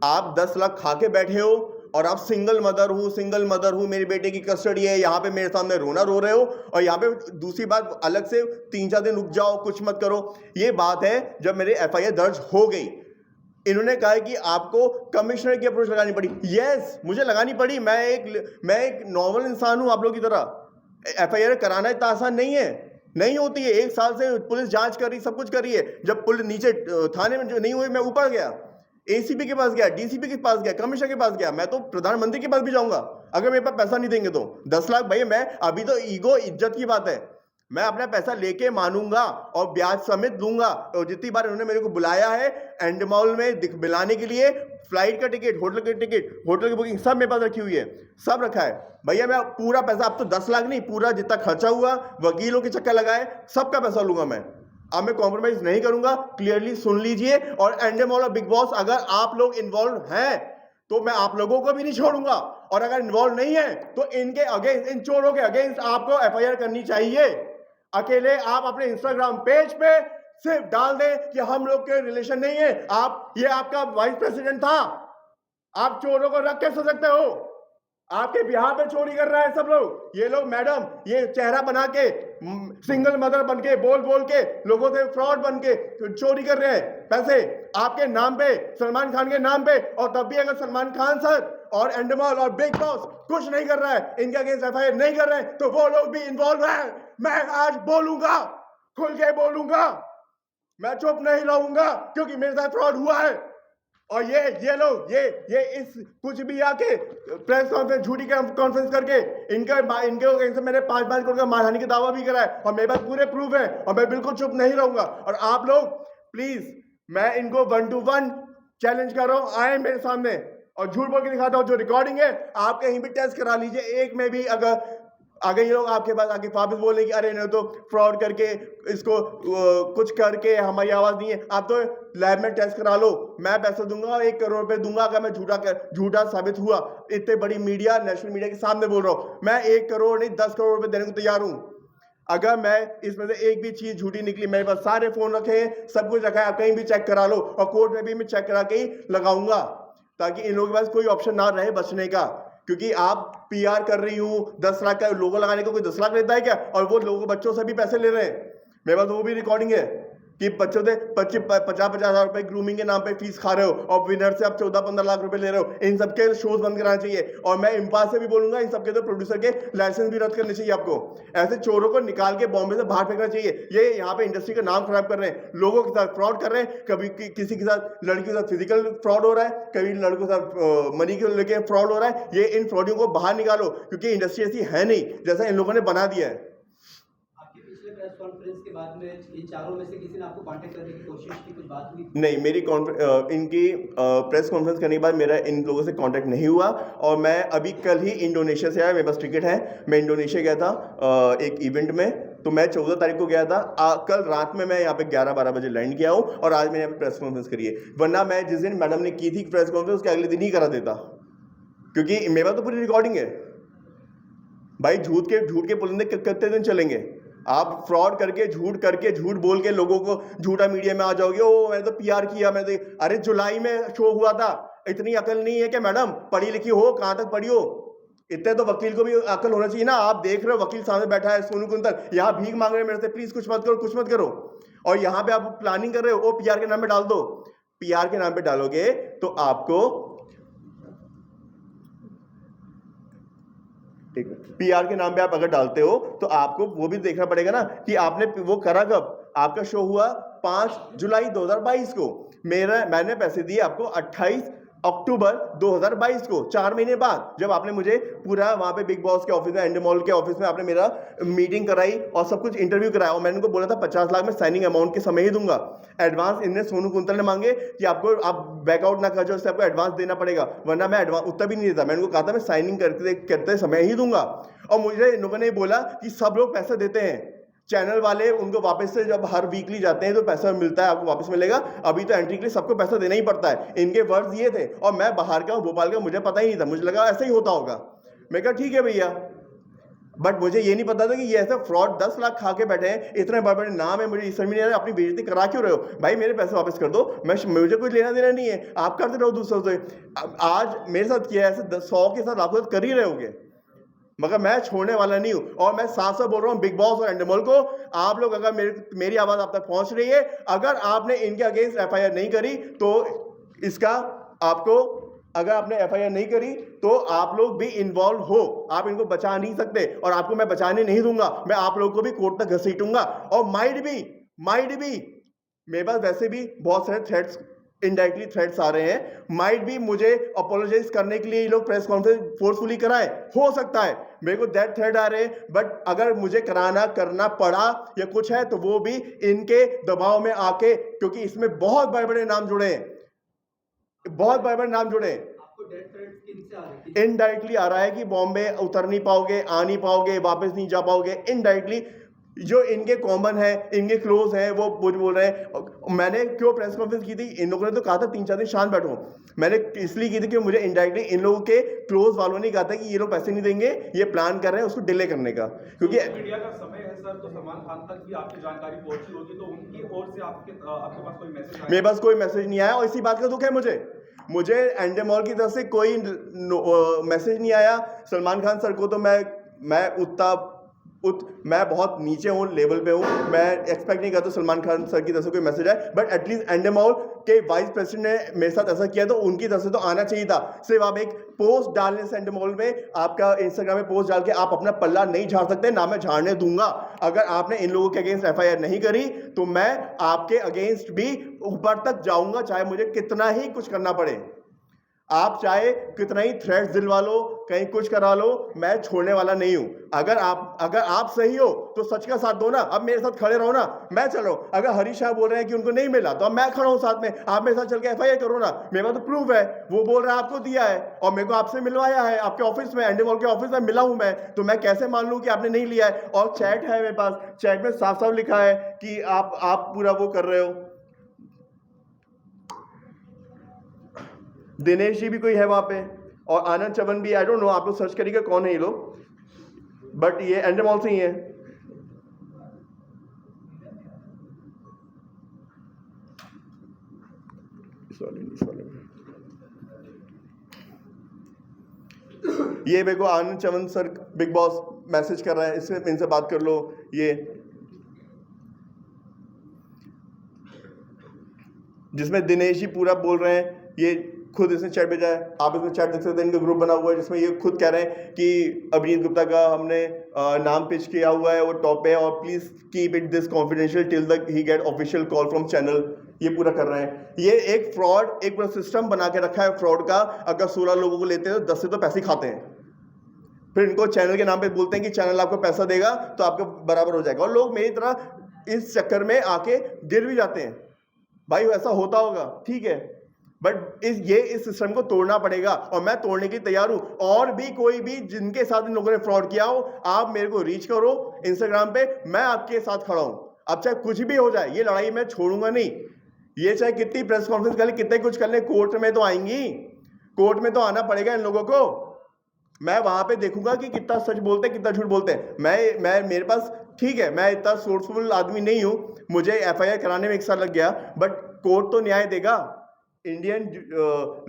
Speaker 1: आप 10 लाख खा के बैठे हो, और आप सिंगल मदर हूँ, मेरी बेटे की कस्टडी है, यहाँ पे मेरे सामने रोना रो रहे हो, और यहाँ पे दूसरी बात अलग से 3-4 दिन रुक जाओ, कुछ मत करो। ये बात है जब मेरे FIR दर्ज हो गई। इन्होंने कहा कि आपको कमिश्नर की अप्रोच लगानी पड़ी। यस, मुझे लगानी पड़ी। मैं एक नॉर्मल इंसान हूँ आप लोगों की तरह। FIR कराना इतना आसान नहीं होती है। 1 साल से पुलिस जांच कर रही, सब कुछ कर रही है। जब पुलिस नीचे थाने में जो नहीं हुई, मैं ऊपर गया, ACP के पास गया, DCP के पास गया, कमिश्नर के पास गया, मैं तो प्रधानमंत्री के पास भी जाऊंगा अगर मेरे पास पैसा नहीं देंगे तो। 10 लाख भाई, मैं अभी तो ईगो इज्जत की बात है, मैं अपना पैसा लेके मानूंगा और ब्याज समेत दूंगा। और जितनी बार उन्होंने मेरे को बुलाया है एंड मॉल में मिलाने के लिए, फ्लाइट का टिकट, होटल का टिकट, होटल की बुकिंग सब मेरे पास रखी हुई है, सब रखा है भैया। मैं पूरा पैसा, अब तो 10 लाख नहीं, पूरा जितना खर्चा हुआ, वकीलों के चक्कर लगाए, सबका पैसा लूंगा मैं। अब मैं कॉम्प्रोमाइज नहीं करूंगा, क्लियरली सुन लीजिए। और एंड मॉल और बिग बॉस, अगर आप लोग इन्वॉल्व हैं तो मैं आप लोगों को भी नहीं छोड़ूंगा, और अगर इन्वॉल्व नहीं है तो इनके अगेंस्ट, इन चोरों के अगेंस्ट आपको FIR करनी चाहिए। अकेले आप अपने इंस्टाग्राम पेज पे सिर्फ डाल दें कि हम लोग के रिलेशन नहीं है, ये आपका वाइस प्रेसिडेंट था, आप चोरों को रख के सकते हो? आपके बिहार पे चोरी कर रहा है सब लोग। ये लोग मैडम, ये चेहरा बना के, सिंगल मदर बन के, बोल के, लोगों से फ्रॉड बन के चोरी कर रहे हैं पैसे आपके नाम पे, सलमान खान के नाम पे। और तब भी अगर सलमान खान सर और एंडमॉल और बिग बॉस कुछ नहीं कर रहा है, इनके अगेंस्ट FIR नहीं कर रहे हैं, तो वो लोग भी इन्वॉल्व है। मैं आज बोलूंगा, खुल के बोलूंगा, मैं चुप नहीं रहूंगा, क्योंकि मेरे साथ फ्रॉड हुआ है। और ये लोग ये इस कुछ भी आके प्रेस कॉन्फ्रेंस, झूठी कॉन्फ्रेंस करके इनके अगेंस्ट मैंने 5-5 करोड़ का मानहानि का दावा भी करा है, और मेरे पास पूरे प्रूफ है, और मैं बिल्कुल चुप नहीं रहूंगा। और आप लोग प्लीज, मैं इनको 1 to 1 चैलेंज कर रहा हूं, आए मेरे सामने और झूठ बोल के दिखाता हूं। जो रिकॉर्डिंग है आप कहीं भी टेस्ट करा लीजिए, एक में भी अगर ये लोग आपके पास आके वापस बोले कि अरे इन्होंने तो फ्रॉड करके, इसको कुछ करके हमारी आवाज नहीं है, आप तो लैब में टेस्ट करा लो, मैं पैसा दूंगा, 1 करोड़ रुपए दूंगा अगर मैं झूठा साबित हुआ। इतने बड़ी मीडिया, नेशनल मीडिया के सामने बोल रहा हूं, मैं 1 करोड़ नहीं 10 करोड़ रुपए देने को तैयार हूं। अगर मैं इसमें से एक भी चीज झूठी निकली, मेरे पास सारे फोन रखे हैं, सब कुछ रखा है, आप कहीं भी चेक करा लो, और कोर्ट में भी मैं चेक करा के ही लगाऊंगा, ताकि इन लोगों के पास कोई ऑप्शन ना रहे बचने का। क्योंकि आप PR कर रही हूं, 10 लाख का लोगो लगाने को कोई 10 लाख लेता है क्या? और वो लोगों बच्चों से भी पैसे ले रहे हैं, मेरे पास वो भी रिकॉर्डिंग है कि बच्चों से 50-50 हज़ार रुपए ग्रूमिंग के नाम पे फीस खा रहे हो, और विनर से आप 14-15 लाख रुपए ले रहे हो। इन सबके शोज बंद कराना चाहिए, और मैं इम्पास से भी बोलूंगा, इन सबके तो प्रोड्यूसर के लाइसेंस भी रद्द करने चाहिए आपको। ऐसे चोरों को निकाल के बॉम्बे से बाहर फेंकना चाहिए। ये यहाँ पे इंडस्ट्री का नाम खराब कर रहे हैं, लोगों के साथ फ्रॉड कर रहे हैं, कभी किसी के साथ, लड़की के साथ फिजिकल फ्रॉड हो रहा है, कभी लड़कों के साथ मनी को लेके फ्रॉड हो रहा है। ये इन फ्रॉडियों को बाहर निकालो, क्योंकि इंडस्ट्री ऐसी है नहीं जैसा इन लोगों ने बना दिया है।
Speaker 4: प्रेस कॉन्फ्रेंस के बाद में इन चारों में से किसी ने आपको कांटेक्ट करने की कोशिश की, कुछ बात हुई?
Speaker 1: नहीं, मेरी इनकी प्रेस कॉन्फ्रेंस करने के बाद मेरा इन लोगों से कांटेक्ट नहीं हुआ, और मैं अभी कल ही इंडोनेशिया से आया, मेरे पास टिकट है, मैं इंडोनेशिया गया था एक इवेंट में, तो मैं 14 तारीख को गया था। कल रात में मैं यहाँ पे 11-12 बजे लैंड किया हूँ, और आज मैंने यहाँ पे प्रेस कॉन्फ्रेंस करी है। वरना मैं जिस दिन मैडम ने की थी प्रेस कॉन्फ्रेंस, उसके अगले दिन ही करा देता, क्योंकि मेरे पास तो पूरी रिकॉर्डिंग है भाई। झूठ के पुलिंदे कितने दिन चलेंगे? आप फ्रॉड करके, झूठ बोल के लोगों को झूठा मीडिया में आ जाओगे, ओ मैंने तो PR किया, मैंने तो, अरे जुलाई में शो हुआ था, इतनी अकल नहीं है क्या मैडम? पढ़ी लिखी हो, कहां तक पढ़ी हो? इतने तो वकील को भी अकल होना चाहिए ना। आप देख रहे हो वकील सामने बैठा है, सोनू कुंतल, यहाँ भीख मांग रहे हैं मेरे से, प्लीज कुछ मत करो, और यहाँ पे आप प्लानिंग कर रहे हो, PR के नाम पे डाल दो। PR के नाम पे डालोगे तो आपको, ठीक है, PR के नाम पे आप अगर डालते हो तो आपको वो भी देखना पड़ेगा ना कि आपने वो करा कब। आपका शो हुआ 5 जुलाई 2022 को, मैंने पैसे दिए आपको 28 अक्टूबर 2022 को, 4 महीने बाद, जब आपने मुझे पूरा वहां पे बिग बॉस के ऑफिस में, एंडमॉल के ऑफिस में आपने मेरा मीटिंग कराई और सब कुछ इंटरव्यू कराया, और मैंने उनको बोला था 50 लाख में साइनिंग अमाउंट के समय ही दूंगा। एडवांस इनने, सोनू कुंतल ने मांगे कि आप बैकआउट ना कर जाओ, इससे आपको एडवांस देना पड़ेगा, वरना मैं एडवांस उतना भी नहीं देता। मैंने उनको कहा था मैं साइनिंग करते समय ही दूंगा। और मुझे इन लोगों ने बोला कि सब लोग पैसे देते हैं, चैनल वाले उनको वापस से जब हर वीकली जाते हैं तो पैसा मिलता है, आपको वापस मिलेगा, अभी तो एंट्री के लिए सबको पैसा देना ही पड़ता है। इनके वर्ड्स ये थे, और मैं बाहर का हूँ, भोपाल का, मुझे पता ही नहीं था, मुझे लगा ऐसा ही होता होगा। मैं कहा ठीक है भैया, बट मुझे ये नहीं पता था कि ये ऐसा फ्रॉड 10 लाख खा के बैठे हैं, इतने बड़े बड़े नाम है, मुझे इस समझ नहीं आ रहा अपनी बेइज्जती करा क्यों रहे हो भाई? मेरे पैसे वापस कर दो, मुझे कुछ लेना देना नहीं है, आप करते रहो दूसरों से। आज मेरे साथ किया है, ऐसे 100 के साथ आप कर ही रहे होगे, मगर मैं छोड़ने वाला नहीं हूं। और मैं साफ साफ बोल रहा हूं बिग बॉस और एंडेमोल को, आप लोग अगर मेरी आवाज आप तक पहुंच रही है, अगर आपने इनके अगेंस्ट एफआईआर नहीं करी तो इसका आपको, अगर आपने एफआईआर नहीं करी तो आप लोग भी इन्वॉल्व हो, आप इनको बचा नहीं सकते और आपको मैं बचाने नहीं दूंगा। मैं आप लोगों को भी कोर्ट तक घसीटूंगा और माइट भी मेरे पास वैसे भी बहुत सारे थ्रेट्स, इनडायरेक्टली थ्रेट्स आ रहे हैं, माइट भी मुझे अपोलोजाइज करने के लिए ये लोग प्रेस कॉन्फ्रेंस फोर्सफुली कराए, हो सकता है मेरे को दैट थ्रेट आ रहे हैं। बट अगर मुझे करना पड़ा या कुछ है तो वो भी इनके दबाव में आके, क्योंकि इसमें बहुत बड़े बड़े नाम जुड़े हैं, बहुत बड़े बड़े नाम जुड़े हैं।
Speaker 4: आपको डेथ थ्रेट्स किनसे आ रहे हैं?
Speaker 1: इनडायरेक्टली आ रहा है कि बॉम्बे उतर नहीं पाओगे, आ नहीं पाओगे, वापस नहीं जा पाओगे। इनडायरेक्टली जो इनके कॉमन है, इनके क्लोज है, वो मुझे बोल रहे हैं। मैंने क्यों प्रेस कॉन्फ्रेंस की थी, इन लोगों ने तो कहा था 3-4 दिन शांत बैठो, मैंने इसलिए की थी कि मुझे इनडायरेक्टली इन लोगों के क्लोज वालों ने कहा था कि ये लोग पैसे नहीं देंगे, ये प्लान कर रहे हैं उसको डिले करने का। क्योंकि
Speaker 6: मीडिया का समय है सर, तो सलमान खान तक भी आपकी जानकारी पहुंची होगी, तो उनकी ओर से आपके पास कोई मैसेज आया?
Speaker 1: मेरे पास कोई मैसेज नहीं आया और इसी बात का दुख है मुझे एंडेमोल की तरफ से कोई मैसेज नहीं आया। सलमान खान सर को तो मैं बहुत नीचे हूँ, लेवल पे हूँ, मैं एक्सपेक्ट नहीं करता सलमान खान सर की तरफ से कोई मैसेज आए। बट एटलीस्ट एंडेमोल के वाइस प्रेसिडेंट ने मेरे साथ ऐसा किया तो उनकी तरफ से तो आना चाहिए था। सिर्फ आप एक पोस्ट डालने से एंडेमोल में, आपका इंस्टाग्राम में पोस्ट डाल के आप अपना पल्ला नहीं झाड़ सकते, ना मैं झाड़ने दूंगा। अगर आपने इन लोगों के अगेंस्ट एफआईआर नहीं करी तो मैं आपके अगेंस्ट भी ऊपर तक जाऊंगा, चाहे मुझे कितना ही कुछ करना पड़े। आप चाहे कितना ही थ्रेट्स दिलवा लो, कहीं कुछ करा लो, मैं छोड़ने वाला नहीं हूं। अगर आप सही हो तो सच का साथ दो ना, अब मेरे साथ खड़े रहो ना, मैं चलो। अगर हरीश शाह बोल रहे हैं कि उनको नहीं मिला तो अब मैं खड़ा हूं साथ में, आप मेरे साथ चल के एफआईआर करो ना, मेरे पास तो प्रूफ है। वो बोल रहा है आपको दिया है और मेरे को आपसे मिलवाया है, आपके ऑफिस में, एंडेमोल के ऑफिस में मिला हूं मैं, तो मैं कैसे मान लूं कि आपने नहीं लिया है? और चैट है मेरे पास, चैट में साफ साफ लिखा है कि आप पूरा वो कर रहे हो। दिनेश जी भी कोई है वहां पे और आनंद चवन भी, आई डोंट नो, आप लोग सर्च करिएगा कौन है ये लोग, बट ये एंडेमोल से ही है। ये मेरे को Anand Chavan sir Bigg Boss message कर रहा है, इससे इनसे बात कर लो। ये जिसमें दिनेश जी पूरा बोल रहे हैं, ये खुद इसने चैट भेजा है, आप इसमें चैट देख सकते हैं, इनका ग्रुप बना हुआ है जिसमें ये खुद कह रहे हैं कि अभिनीत गुप्ता का हमने नाम पिच किया हुआ है, वो टॉप पे है और please keep it this confidential till the he get official call from channel. ये पूरा कर रहे हैं। ये एक फ्रॉड, एक पूरा सिस्टम बना के रखा है फ्रॉड का। अगर 16 लोगों को लेते हैं तो 10 से तो पैसे खाते हैं, फिर इनको चैनल के नाम पे बोलते हैं कि चैनल आपको पैसा देगा तो आपको बराबर हो जाएगा, और लोग मेरी तरह इस चक्कर में आके गिर भी जाते हैं। भाई ऐसा होता होगा, ठीक है, बट इस सिस्टम को तोड़ना पड़ेगा और मैं तोड़ने की तैयार हूं। और भी कोई भी जिनके साथ इन लोगों ने फ्रॉड किया हो, आप मेरे को रीच करो इंस्टाग्राम पे, मैं आपके साथ खड़ा हूं। अब चाहे कुछ भी हो जाए, ये लड़ाई मैं छोड़ूंगा नहीं। ये चाहे कितनी प्रेस कॉन्फ्रेंस कर ले, कितने कुछ कर ले, कोर्ट में तो आएंगी, कोर्ट में तो आना पड़ेगा इन लोगों को। मैं वहां पे देखूंगा कि कितना सच बोलते हैं, कितना झूठ बोलते हैं। मैं मेरे पास, ठीक है, मैं इतना सोर्सफुल आदमी नहीं हूं, मुझे एफआईआर कराने में 1 साल लग गया, बट कोर्ट तो न्याय देगा। इंडियन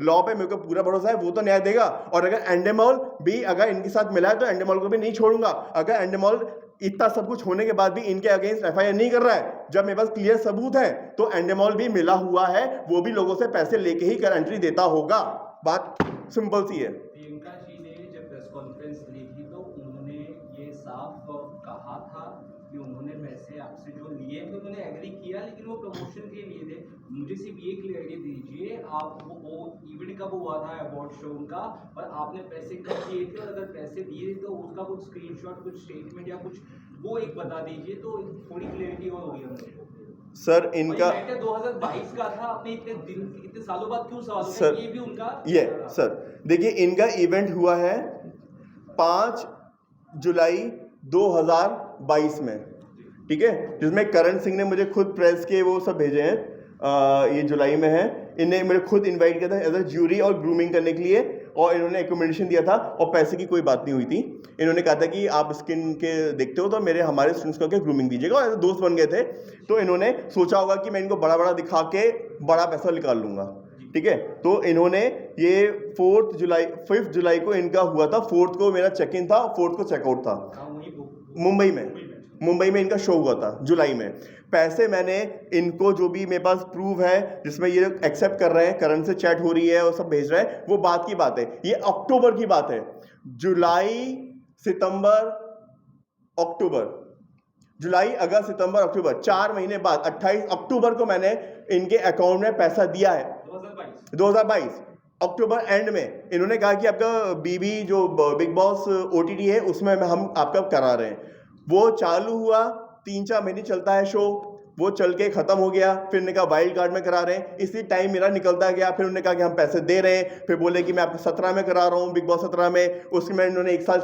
Speaker 1: लॉ पे मेरे को पूरा भरोसा है, वो तो न्याय देगा। और अगर एंडेमोल भी अगर इनके साथ मिला है तो एंडेमोल को भी नहीं छोड़ूंगा। अगर एंडेमोल इतना सब कुछ होने के बाद भी इनके अगेंस्ट एफआईआर नहीं कर रहा है, जब मेरे पास क्लियर सबूत है, तो एंडेमोल भी मिला हुआ है, वो भी लोगों से पैसे लेके ही कर एंट्री देता होगा। बात सिंपल सी है।
Speaker 7: प्रियंका जी ने जब प्रेस कॉन्फ्रेंस ली थी तो उन्होंने ये साफ कहा था कि उन्होंने पैसे आपसे जो लिए थे उन्होंने एग्री किया, लेकिन वो प्रमोशन के लिए थे। मुझे सिर्फ ये क्लियरिटी दीजिए, आप वो इवेंट कब हुआ था अवार्ड शो का, और आपने पैसे कब दिए थे, और अगर पैसे दिए तो उसका कुछ स्क्रीनशॉट, कुछ स्टेटमेंट या कुछ वो एक बता दीजिए, तो थोड़ी क्लियरिटी और होगी हमको।
Speaker 1: सर इनका
Speaker 7: 2022 का था, आपने इतने सालों बाद क्यों सवाल
Speaker 1: सर,
Speaker 7: उठाया? ये भी उनका
Speaker 1: ये सर देखिए, इनका इवेंट हुआ है 5 जुलाई 2022 में, ठीक है, जिसमें करण सिंह ने मुझे खुद प्रेस के वो सब भेजे हैं, ये जुलाई में है। इन्हें मेरे खुद इनवाइट किया था एज अ ज्यूरी और ग्रूमिंग करने के लिए, और इन्होंने एकोमोडेशन दिया था और पैसे की कोई बात नहीं हुई थी। इन्होंने कहा था कि आप स्किन के देखते हो तो हमारे स्टूडेंट्स को क्या ग्रूमिंग दीजिएगा, और दोस्त बन गए थे। तो इन्होंने सोचा होगा कि मैं इनको बड़ा बड़ा दिखा के बड़ा पैसा निकाल लूँगा, ठीक है। तो इन्होंने ये 5 जुलाई को इनका हुआ था, 4 को मेरा चेक इन था, 4 को चेकआउट था। मुंबई में इनका शो हुआ था जुलाई में। पैसे मैंने इनको जो भी मेरे पास प्रूफ है जिसमें ये एक्सेप्ट कर रहे हैं, करण से चैट हो रही है और सब भेज रहे हैं, वो बात की बात है। ये अक्टूबर की बात है, जुलाई सितंबर अक्टूबर, जुलाई अगस्त सितंबर अक्टूबर, 4 महीने बाद 28 अक्टूबर को मैंने इनके अकाउंट में पैसा दिया है। 2022 अक्टूबर एंड में इन्होंने कहा कि आपका बीबी जो बिग बॉस OTT है उसमें हम आपका करा रहे हैं। वो चालू हुआ, 3-4 महीने चलता है शो, वो चल के ख़त्म हो गया। फिर उन्होंने कहा वाइल्ड कार्ड में करा रहे हैं, इसी टाइम मेरा निकलता गया। फिर उन्होंने कहा कि हम पैसे दे रहे हैं, फिर बोले कि मैं आपको 17 में करा रहा हूँ, बिग बॉस 17 में। उसमें इन्होंने 1 साल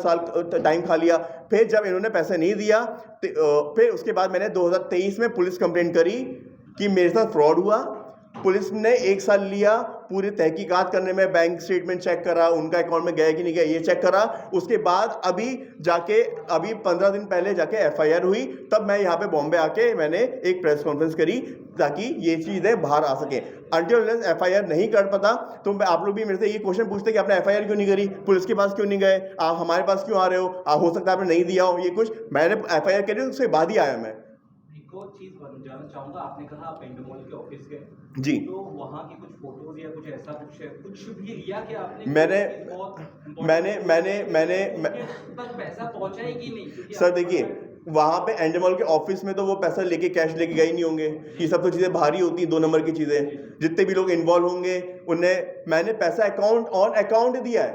Speaker 1: टाइम खा लिया। फिर जब इन्होंने पैसे नहीं दिया फिर उसके बाद मैंने 2023 में पुलिस कंप्लेंट करी कि मेरे साथ फ्रॉड हुआ। पुलिस ने 1 साल लिया पूरी तहकीकात करने में, बैंक स्टेटमेंट चेक करा, उनका अकाउंट में गया कि नहीं गया ये चेक करा। उसके बाद अभी 15 दिन पहले जाके FIR हुई। तब मैं यहाँ पे बॉम्बे आके मैंने एक प्रेस कॉन्फ्रेंस करी ताकि ये चीज़ें बाहर आ सकें। अनटिल FIR नहीं कर पाता तो आप लोग भी मेरे से ये क्वेश्चन पूछते कि आपने FIR क्यों नहीं करी, पुलिस के पास क्यों नहीं गए, आप हमारे पास क्यों आ रहे हो सकता है आपने नहीं दिया हो। ये कुछ मैंने FIR करी उसके बाद ही आया मैं।
Speaker 7: एक और चीज़ जानना चाहूँगा, आपने कहा आप एंडमोल के ऑफिस गए
Speaker 1: जी,
Speaker 7: तो वहाँ की कुछ फोटोज या कुछ ऐसा कुछ भी लिया कि आपने?
Speaker 1: मैंने
Speaker 7: तक पैसा पहुँचा है कि नहीं?
Speaker 1: सर देखिए, वहाँ पे एंडमॉल के ऑफिस में तो वो पैसा लेके कैश लेके गए नहीं होंगे। ये सब तो चीज़ें भारी होती हैं, 2 नंबर की चीज़ें। जितने भी लोग इन्वॉल्व होंगे मैंने पैसा अकाउंट दिया है,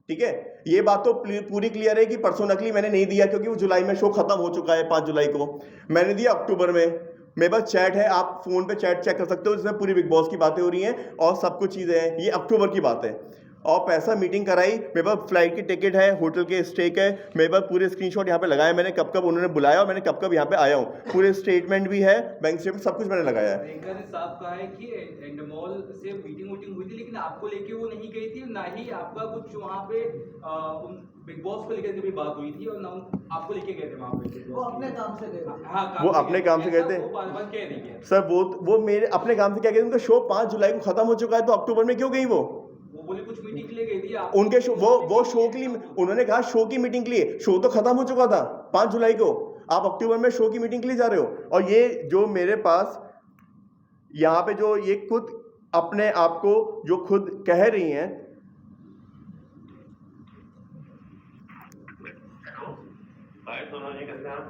Speaker 1: ठीक है। ये बात तो पूरी क्लियर है कि परसों नकली मैंने नहीं दिया, क्योंकि वो जुलाई में शो खत्म हो चुका है। 5 जुलाई को मैंने दिया अक्टूबर में। मेरे पास चैट है, आप फ़ोन पे चैट चेक कर सकते हो, जिसमें पूरी बिग बॉस की बातें हो रही हैं और सब कुछ चीज़ें हैं। ये अक्टूबर की बात है। और पैसा मीटिंग कराई, मेरे पास फ्लाइट की टिकट है, होटल के स्टेक है, मेरे पास पूरे स्क्रीनशॉट यहाँ पे लगाए मैंने, कब उन्होंने बुलाया और मैंने कब यहाँ पे आया हूँ। पूरे स्टेटमेंट भी है, बैंक स्टेटमेंट, सब कुछ मैंने लगाया है।
Speaker 7: प्रियंका ने साफ कहा है कि एंडमॉल से मीटिंग हुई थी, लेकिन आपको लेके वो नहीं गई थी, ना ही आपका कुछ वहाँ पे बिग बॉस को लेकर भी बात हुई थी, और ना आपको लेके गए थे वहाँ पे।
Speaker 4: वो अपने काम से गए।
Speaker 1: वो अपने काम से गए थे सर। वो मेरे अपने काम से क्या कहते हैं, उनका शो 5 जुलाई को खत्म हो चुका है, तो अक्टूबर में क्यों गई वो
Speaker 7: बोले कुछ मीटिंग के लिए गई थी
Speaker 1: उनके शो, वो शो के लिए उन्होंने कहा शो की मीटिंग के लिए। शो तो खत्म हो चुका था 5 जुलाई को, आप अक्टूबर में शो की मीटिंग के लिए जा रहे हो। और ये जो मेरे पास यहाँ पे जो ये खुद अपने आप को जो खुद कह रही हैं,
Speaker 2: हाय सोनू जी, कैसे हैं आप?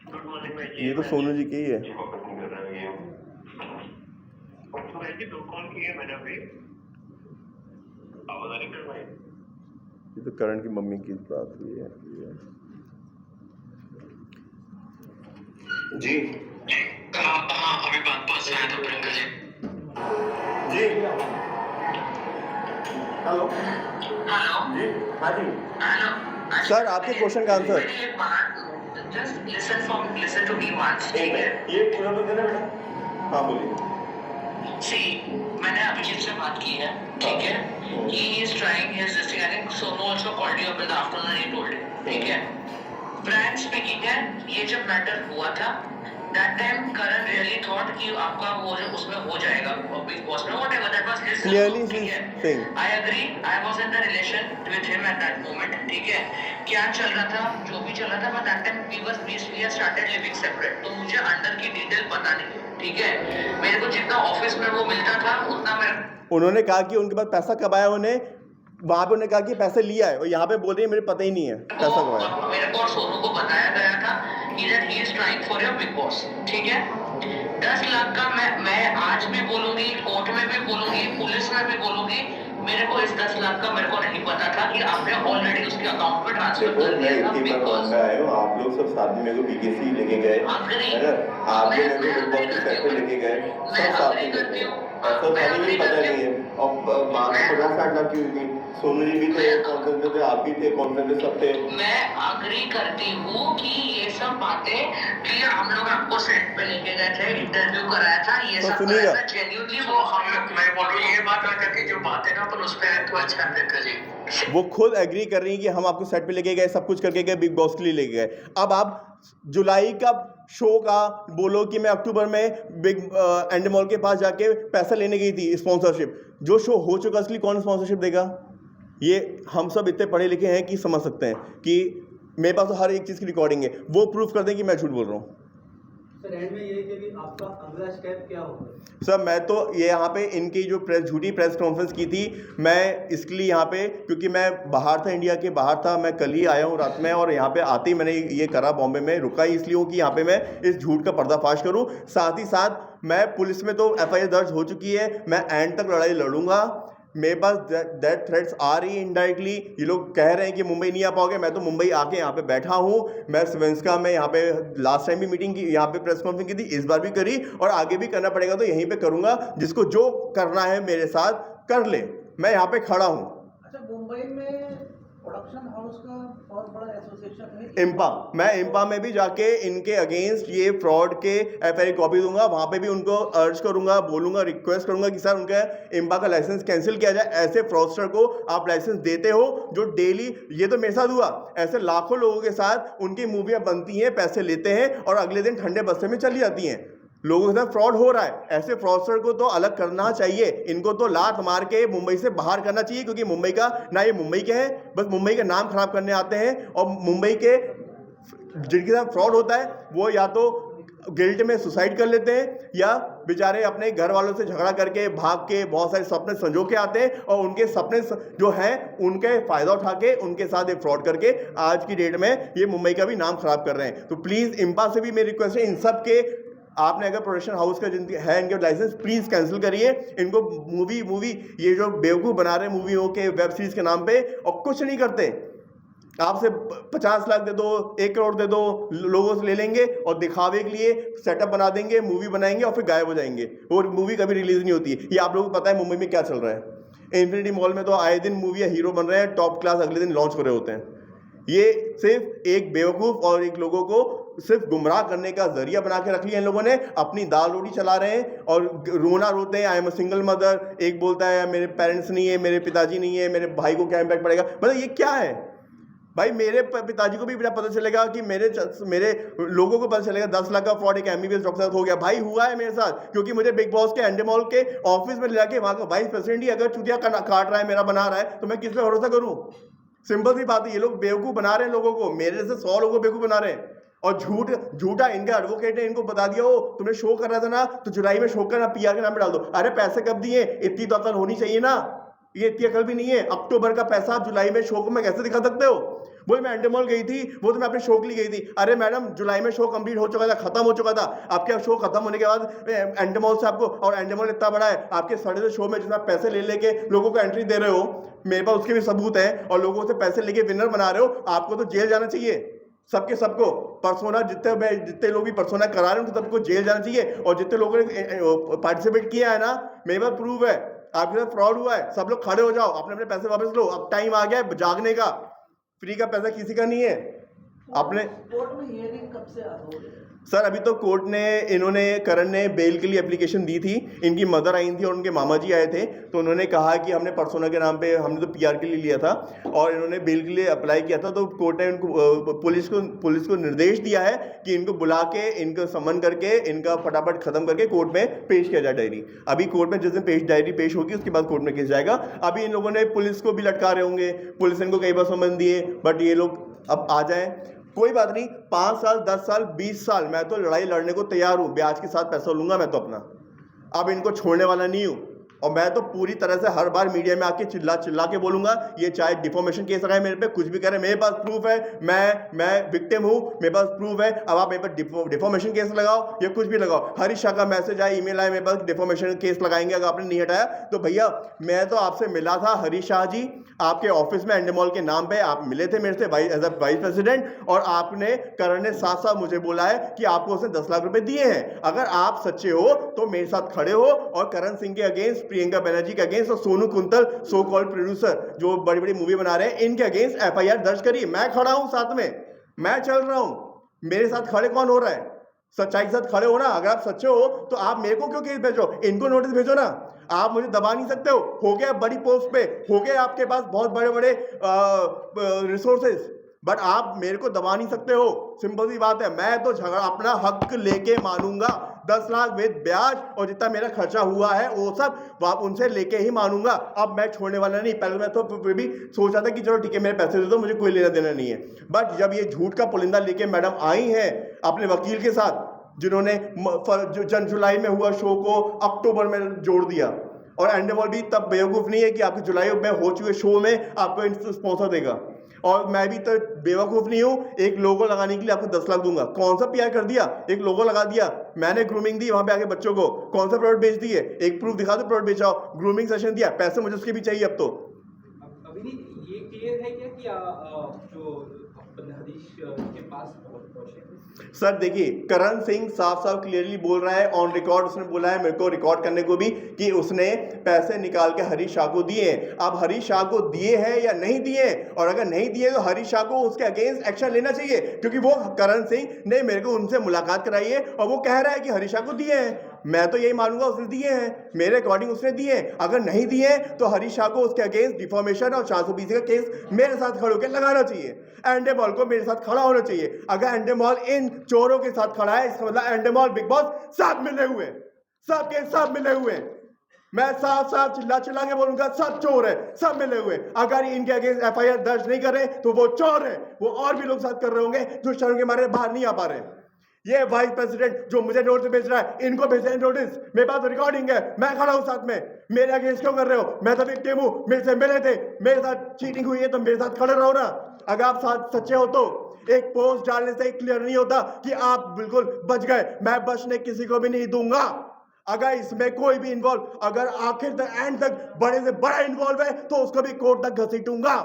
Speaker 2: गुड मॉर्निंग भाई जी।
Speaker 1: ये तो सोनू जी की ही है।
Speaker 2: जी वापस नहीं कर रहा है ये। तो भाई जी 2 कॉल किए मैंने अभी, आवाज आ रही है भाई?
Speaker 1: ये तो करण की मम्मी की बात हुई है। जी
Speaker 3: अभी बात पास आया था प्रियंका जी।
Speaker 1: जी हेलो जी, हाँ जी
Speaker 3: हेलो
Speaker 1: सर, आपके क्वेश्चन का answer.
Speaker 3: Just listen to me once, ठीक है?
Speaker 1: ये पूरा बोल देना बेटा। हाँ बोलिए।
Speaker 3: See, मैंने अभिजीत से बात की है, ठीक है? He is trying his this thing. I think Sonu also called you up in the afternoon and he told you, ठीक है? Frank speaking है, ये जब मैटर हुआ था, that time Karan really thought कि आपका वो जो उसमें हो जाएगा, बिग बॉस में, whatever that was his
Speaker 1: Clearly
Speaker 3: ठीक है?
Speaker 1: saying.
Speaker 3: I agree. I was in the relation with him at that moment, ठीक है? क्या चल रहा था, जो भी चल रहा था, but that time we started living separate. तो मुझे अंदर की डिटेल पता नहीं, ठीक है? मेरे को जितना ऑफिस में वो मिलता था उतना मैं
Speaker 1: उन्होंने कहा कि उनके पास पैसा कब आया, उन्हें वहां पे उन्होंने कहा कि पैसे लिया है, और यहाँ पे बोल रही है मेरे पता ही नहीं है पैसा कब आया।
Speaker 3: मेरे को और सोनू को बताया गया था कि that he is trying for your big boss, ठीक है? 10 लाख का मैं आज भी बोलूंगी, कोर्ट में भी बोलूंगी, पुलिस में भी बोलूंगी, मेरे को इस 10 लाख का मेरे को नहीं पता था कि आपने ऑलरेडी उसके अकाउंट में ट्रांसफर कर दिया था बिग बॉस।
Speaker 1: आप लोग सब साथ में मेरे को BKC लेके गए, है ना, आप लोग मेरे को बिग बॉस के पैसे लेके गए, सब साथ में गए, ऐसा था नहीं, पता नहीं है। और 50-60 लाख की हुई थी, सोनू जी भी थे कॉन्फ्रेंस में थे, आप भी थे कॉन्फ्रेंस में, सब थे।
Speaker 3: मैं अग्री करती हूँ कि ये सब बातें कि हम लोग आपको सेट पे लेके गए थे, इंटरव्यू कराया था, ये
Speaker 1: तो
Speaker 3: सब
Speaker 1: सुनिएगा।
Speaker 3: कराया था, जेन्युइनली वो हम लोग, मैं बोलूँ ये बात ना करके जो बातें ना अपन उस पर तो अच्छा अम्बेडकर जी।
Speaker 1: वो खुद एग्री कर रही हैं कि हम आपको सेट पे लेके गए, सब कुछ करके गए, बिग बॉस के लिए लेके गए। अब आप जुलाई का शो का बोलो कि मैं अक्टूबर में बिग एंडमॉल के पास जाके पैसा लेने गई थी स्पॉन्सरशिप, जो शो हो चुका उसके लिए कौन स्पॉन्सरशिप देगा? ये हम सब इतने पढ़े लिखे हैं कि समझ सकते हैं कि मेरे पास तो हर एक चीज़ की रिकॉर्डिंग है, वो प्रूफ कर दें कि मैं झूठ बोल रहा हूँ।
Speaker 4: सर एंड में ये है कि अभी आपका अगला स्टेप क्या होगा?
Speaker 1: सर मैं तो ये यहाँ पे इनकी जो झूठी प्रेस कॉन्फ्रेंस की थी, मैं इसके लिए यहाँ पे, क्योंकि मैं बाहर था, इंडिया के बाहर था, मैं कल ही आया हूँ रात में, और यहाँ पे आते ही मैंने ये करा, बॉम्बे में रुका ही इसलिए हूँ कि यहाँ पे मैं इस झूठ का पर्दाफाश करूँ। साथ ही साथ मैं पुलिस में तो FIR दर्ज हो चुकी है, मैं एंड तक लड़ाई लड़ूंगा। मेरे पास डेथ थ्रेट्स आ रही इनडायरेक्टली, ये लोग कह रहे हैं कि मुंबई नहीं आ पाओगे, मैं तो मुंबई आके यहाँ पे बैठा हूँ। मैं स्वेंस्का में यहाँ पे लास्ट टाइम भी मीटिंग की, यहाँ पे प्रेस कॉन्फ्रेंस की थी, इस बार भी करी और आगे भी करना पड़ेगा तो यहीं पे करूँगा। जिसको जो करना है मेरे साथ कर ले, मैं यहाँ पे खड़ा हूँ।
Speaker 8: अच्छा, मुंबई में प्रोडक्शन हाउस का बहुत बड़ा एसोसिएशन है
Speaker 1: इम्पा, मैं इम्पा में भी जाके इनके अगेंस्ट ये फ्रॉड के FIR कॉपी दूंगा, वहाँ पे भी उनको अर्ज करूंगा, बोलूंगा, रिक्वेस्ट करूंगा कि सर उनका इम्पा का लाइसेंस कैंसिल किया जाए। ऐसे फ्रॉडस्टर को आप लाइसेंस देते हो जो डेली, ये तो मेरे साथ हुआ, ऐसे लाखों लोगों के साथ उनकी मूवियाँ बनती हैं, पैसे लेते हैं और अगले दिन ठंडे बस्ते में चली जाती हैं। लोगों के साथ फ्रॉड हो रहा है, ऐसे फ्रॉडस्टर को तो अलग करना चाहिए, इनको तो लात मार के मुंबई से बाहर करना चाहिए, क्योंकि मुंबई का ना, ये मुंबई के हैं, बस मुंबई का नाम खराब करने आते हैं। और मुंबई के जिनके साथ फ्रॉड होता है वो या तो गिल्ट में सुसाइड कर लेते हैं या बेचारे अपने घर वालों से झगड़ा करके भाग के बहुत सारे सपने संजो के आते हैं और उनके सपने जो हैं उनके फ़ायदा उठा के उनके साथ ये फ्रॉड करके आज की डेट में ये मुंबई का भी नाम खराब कर रहे हैं। तो प्लीज़ इम्पा से भी मेरी रिक्वेस्ट है, इन सब के आपने अगर प्रोडक्शन हाउस का जिनके है इनके लाइसेंस प्लीज़ कैंसिल करिए। इनको मूवी ये जो बेवकूफ़ बना रहे हैं मूवियों के, वेब सीरीज़ के नाम पे, और कुछ नहीं करते। आपसे 50 लाख दे दो, 1 करोड़ दे दो, लोगों से ले लेंगे और दिखावे के लिए सेटअप बना देंगे, मूवी बनाएंगे और फिर गायब हो जाएंगे, और मूवी कभी रिलीज़ नहीं होती। ये आप लोगों को पता है मुंबई में क्या चल रहा है। इन्फिनिटी मॉल में तो आए दिन मूवी हीरो बन रहे हैं, टॉप क्लास, अगले दिन लॉन्च कर रहे होते हैं। ये सिर्फ एक बेवकूफ़ और एक लोगों को सिर्फ गुमराह करने का जरिया बना के रख लिया इन लोगों ने। अपनी दाल रोटी चला रहे हैं और रोना रोते हैं, I am a single mother. एक बोलता है मेरे पेरेंट्स नहीं है, मेरे पिताजी नहीं है, मेरे भाई को क्या इम्पैक्ट पड़ेगा। मतलब ये क्या है भाई? मेरे पिताजी को भी पता चलेगा कि मेरे लोगों को पता चलेगा 10 लाख का फ्रॉड एक MBBS डॉक्टर साथ हो गया। भाई हुआ है मेरे साथ, क्योंकि मुझे बिग बॉस के एंडेमॉल के ऑफिस में ले जाके वहाँ का वाइस प्रेसिडेंट ही अगर चुतिया काट रहा है, मेरा बना रहा है, तो मैं किस पे भरोसा करूँ? सिंपल सी बात है, ये लोग बेवकूफ़ बना रहे हैं लोगों को, मेरे जैसे 100 लोगों को बेवकूफ़ बना रहे हैं। और झूठा इनका एडवोकेट ने इनको बता दिया, हो तुमने शो कर रहा था ना, तो जुलाई में शो करना, PR के नाम पे डाल दो। अरे पैसे कब दिए? इतनी तो अकल होनी चाहिए ना, ये इतनी अकल भी नहीं है। अक्टूबर का पैसा आप जुलाई में शो को मैं कैसे दिखा सकते हो? वो मैं एंडेमॉल गई थी, वो तो मैं अपने शो के लिए गई थी। अरे मैडम, जुलाई में शो कंप्लीट हो चुका था, खत्म हो चुका था। आपके शो खत्म होने के बाद एंडेमॉल से आपको, और एंडेमॉल इतना बड़ा है, आपके साढ़े से शो में जितना पैसे ले लेके लोगों को एंट्री दे रहे हो, मेरे पास उसके भी सबूत है, और लोगों से पैसे लेके विनर बना रहे हो, आपको तो जेल जाना चाहिए। सबको पर्सोना, जितने लोग भी पर्सोना करा रहे हैं उनको सबको जेल जाना चाहिए। और जितने लोगों ने पार्टिसिपेट किया है ना, मेरे पास प्रूफ है, आपके साथ फ्रॉड हुआ है। सब लोग खड़े हो जाओ, अपने अपने पैसे वापस लो, अब टाइम आ गया है जागने का। फ्री का पैसा किसी का नहीं है। आपने
Speaker 8: कोर्ट में हियरिंग कब से हो रही है?
Speaker 1: सर अभी तो कोर्ट ने, इन्होंने, करण ने बेल के लिए एप्लीकेशन दी थी। इनकी मदर आई थी और उनके मामा जी आए थे, तो उन्होंने कहा कि हमने पर्सोना के नाम पे, हमने तो PR के लिए लिया था और इन्होंने बेल के लिए अप्लाई किया था। तो कोर्ट ने उनको, पुलिस को निर्देश दिया है कि इनको बुला के, इनको समन करके, इनका फटाफट खत्म करके कोर्ट में पेश किया जाए डायरी। अभी कोर्ट में जिस दिन डायरी पेश होगी उसके बाद कोर्ट में केस जाएगा। अभी इन लोगों ने पुलिस को भी लटका रहे होंगे, पुलिस इनको कई बार समन दिए, बट ये लोग अब आ जाए, कोई बात नहीं। 5 साल, 10 साल, 20 साल मैं तो लड़ाई लड़ने को तैयार हूँ, ब्याज के साथ पैसा लूंगा मैं तो अपना। अब इनको छोड़ने वाला नहीं हूँ, और मैं तो पूरी तरह से हर बार मीडिया में आके चिल्ला के बोलूंगा। ये चाहे डिफॉर्मेशन केस लगाए मेरे पे, कुछ भी करे, मेरे पास प्रूफ है, मैं विक्टिम हूँ, मेरे पास प्रूफ है। अब आप मेरे पर डिफॉर्मेशन केस लगाओ या कुछ भी लगाओ, हरीश शाह का मैसेज आए, ईमेल आए मेरे पास, डिफॉर्मेशन केस लगाएंगे अगर आपने नहीं हटाया तो। भैया मैं तो आपसे मिला था, हरीश शाह जी आपके ऑफिस में एंडेमॉल के नाम पे आप मिले थे मेरे से एज अ वाइस प्रेसिडेंट, और आपने, करण ने साथ साथ मुझे बोला है कि आपको उसने 10 लाख रुपए दिए हैं। अगर आप सच्चे हो तो मेरे साथ खड़े हो और करण सिंह के अगेंस्ट प्रियंका बनर्जी के अगेंस्ट और Sonu quintal so called producer जो बड़ी बड़ी मूवी बना रहे हैं, इनके अगेंस्ट एफआईआर दर्ज करी। मैं खड़ा हूं साथ में, मैं चल रहा हूं, मेरे साथ खड़े कौन हो रहा है? सच्चाई के साथ खड़े हो ना। अगर आप सच्चे हो तो आप मेरे को क्यों केस भेजो, इनको नोटिस भेजो ना। आप मुझे दबा नहीं सकते हो गया बड़ी पोस्ट पे, हो गए आपके पास बहुत बड़े बड़े रिसोर्सेज, बट आप मेरे को दबा नहीं सकते हो। सिंपल सी बात है। मैं तो झगड़ा अपना हक लेके मानूंगा, 10 लाख विद ब्याज और जितना मेरा खर्चा हुआ है वो सब आप उनसे लेके ही मानूंगा। अब मैं छोड़ने वाला नहीं। पहले मैं तो फिर भी सोचा था कि चलो ठीक है मेरे पैसे दे दो, मुझे कोई लेना देना नहीं है, बट जब ये झूठ का पुलिंदा लेके मैडम आई हैं अपने वकील के साथ, जिन्होंने जुलाई में हुआ शो को अक्टूबर में जोड़ दिया, और एंडेमॉल भी तब बेवकूफ़ नहीं है कि आपके जुलाई में हो चुके शो में आपको स्पॉन्सर देगा, और मैं भी तो बेवकूफ़ नहीं हूँ एक लोगो लगाने के लिए आपको 10 लाख दूंगा। कौन सा पीआर कर दिया, एक लोगो लगा दिया, मैंने ग्रूमिंग दी वहां पे आके बच्चों को, कौन सा प्रोडक्ट बेच दिए, एक प्रूफ दिखा दो प्रोडक्ट बेचाओ, ग्रूमिंग सेशन दिया, पैसे मुझे उसके भी चाहिए अब तो।
Speaker 7: अभिनीत ये क्लियर है क्या कि जो हरीश के पास पहुंचे?
Speaker 1: सर देखिए, करण सिंह साफ साफ क्लियरली बोल रहा है, ऑन रिकॉर्ड उसने बोला है मेरे को रिकॉर्ड करने को भी, कि उसने पैसे निकाल के हरीश शाह को दिए हैं। अब हरीश शाह को दिए हैं या नहीं दिए, और अगर नहीं दिए तो हरीश शाह को उसके अगेंस्ट एक्शन लेना चाहिए, क्योंकि वो करण सिंह ने मेरे को उनसे मुलाकात कराई है और वो कह रहा है कि हरीश शाह को दिए हैं। मैं तो यही मानूंगा उसने दिए हैं, मेरे अकॉर्डिंग उसने दिए हैं। अगर नहीं दिए तो हरीश शाह को उसके अगेंस्ट डिफॉर्मेशन और 420 का केस मेरे साथ खड़े होकर लगाना चाहिए। एंडेमॉल को मेरे साथ खड़ा होना चाहिए। अगर एंडेमॉल इन चोरों के साथ खड़ा है, इसका मतलब एंडेमॉल बिग बॉस सब मिले हुए, सब के सब मिले हुए। मैं साफ साफ चिल्ला चिल्ला के बोलूंगा सब चोर है, सब मिले हुए। अगर इनके अगेंस्ट एफआईआर दर्ज नहीं कर रहे तो वो चोर है, वो और भी लोग साथ कर रहे होंगे जो शर्म के मारे बाहर नहीं आ पा रहे। ये वाइस प्रेसिडेंट जो मुझे नोटिस भेज रहा है, इनको भेजे नोटिस, मेरे पास रिकॉर्डिंग है, मैं खड़ा हूं साथ में, मेरे अगेंस्ट क्यों कर रहे हो? मैं तो विक्टिम हूं, मेरे से मिले थे, मेरे साथ चीटिंग हुई है तो मेरे साथ खड़े रहो ना। अगर आप साथ सच्चे हो तो एक पोस्ट डालने से क्लियर नहीं होता कि आप बिल्कुल बच गए। मैं बचने किसी को भी नहीं दूंगा। अगर इसमें कोई भी इन्वॉल्व, अगर आखिर तक एंड तक बड़े से बड़ा इन्वॉल्व है तो उसको भी कोर्ट तक घसीटूंगा।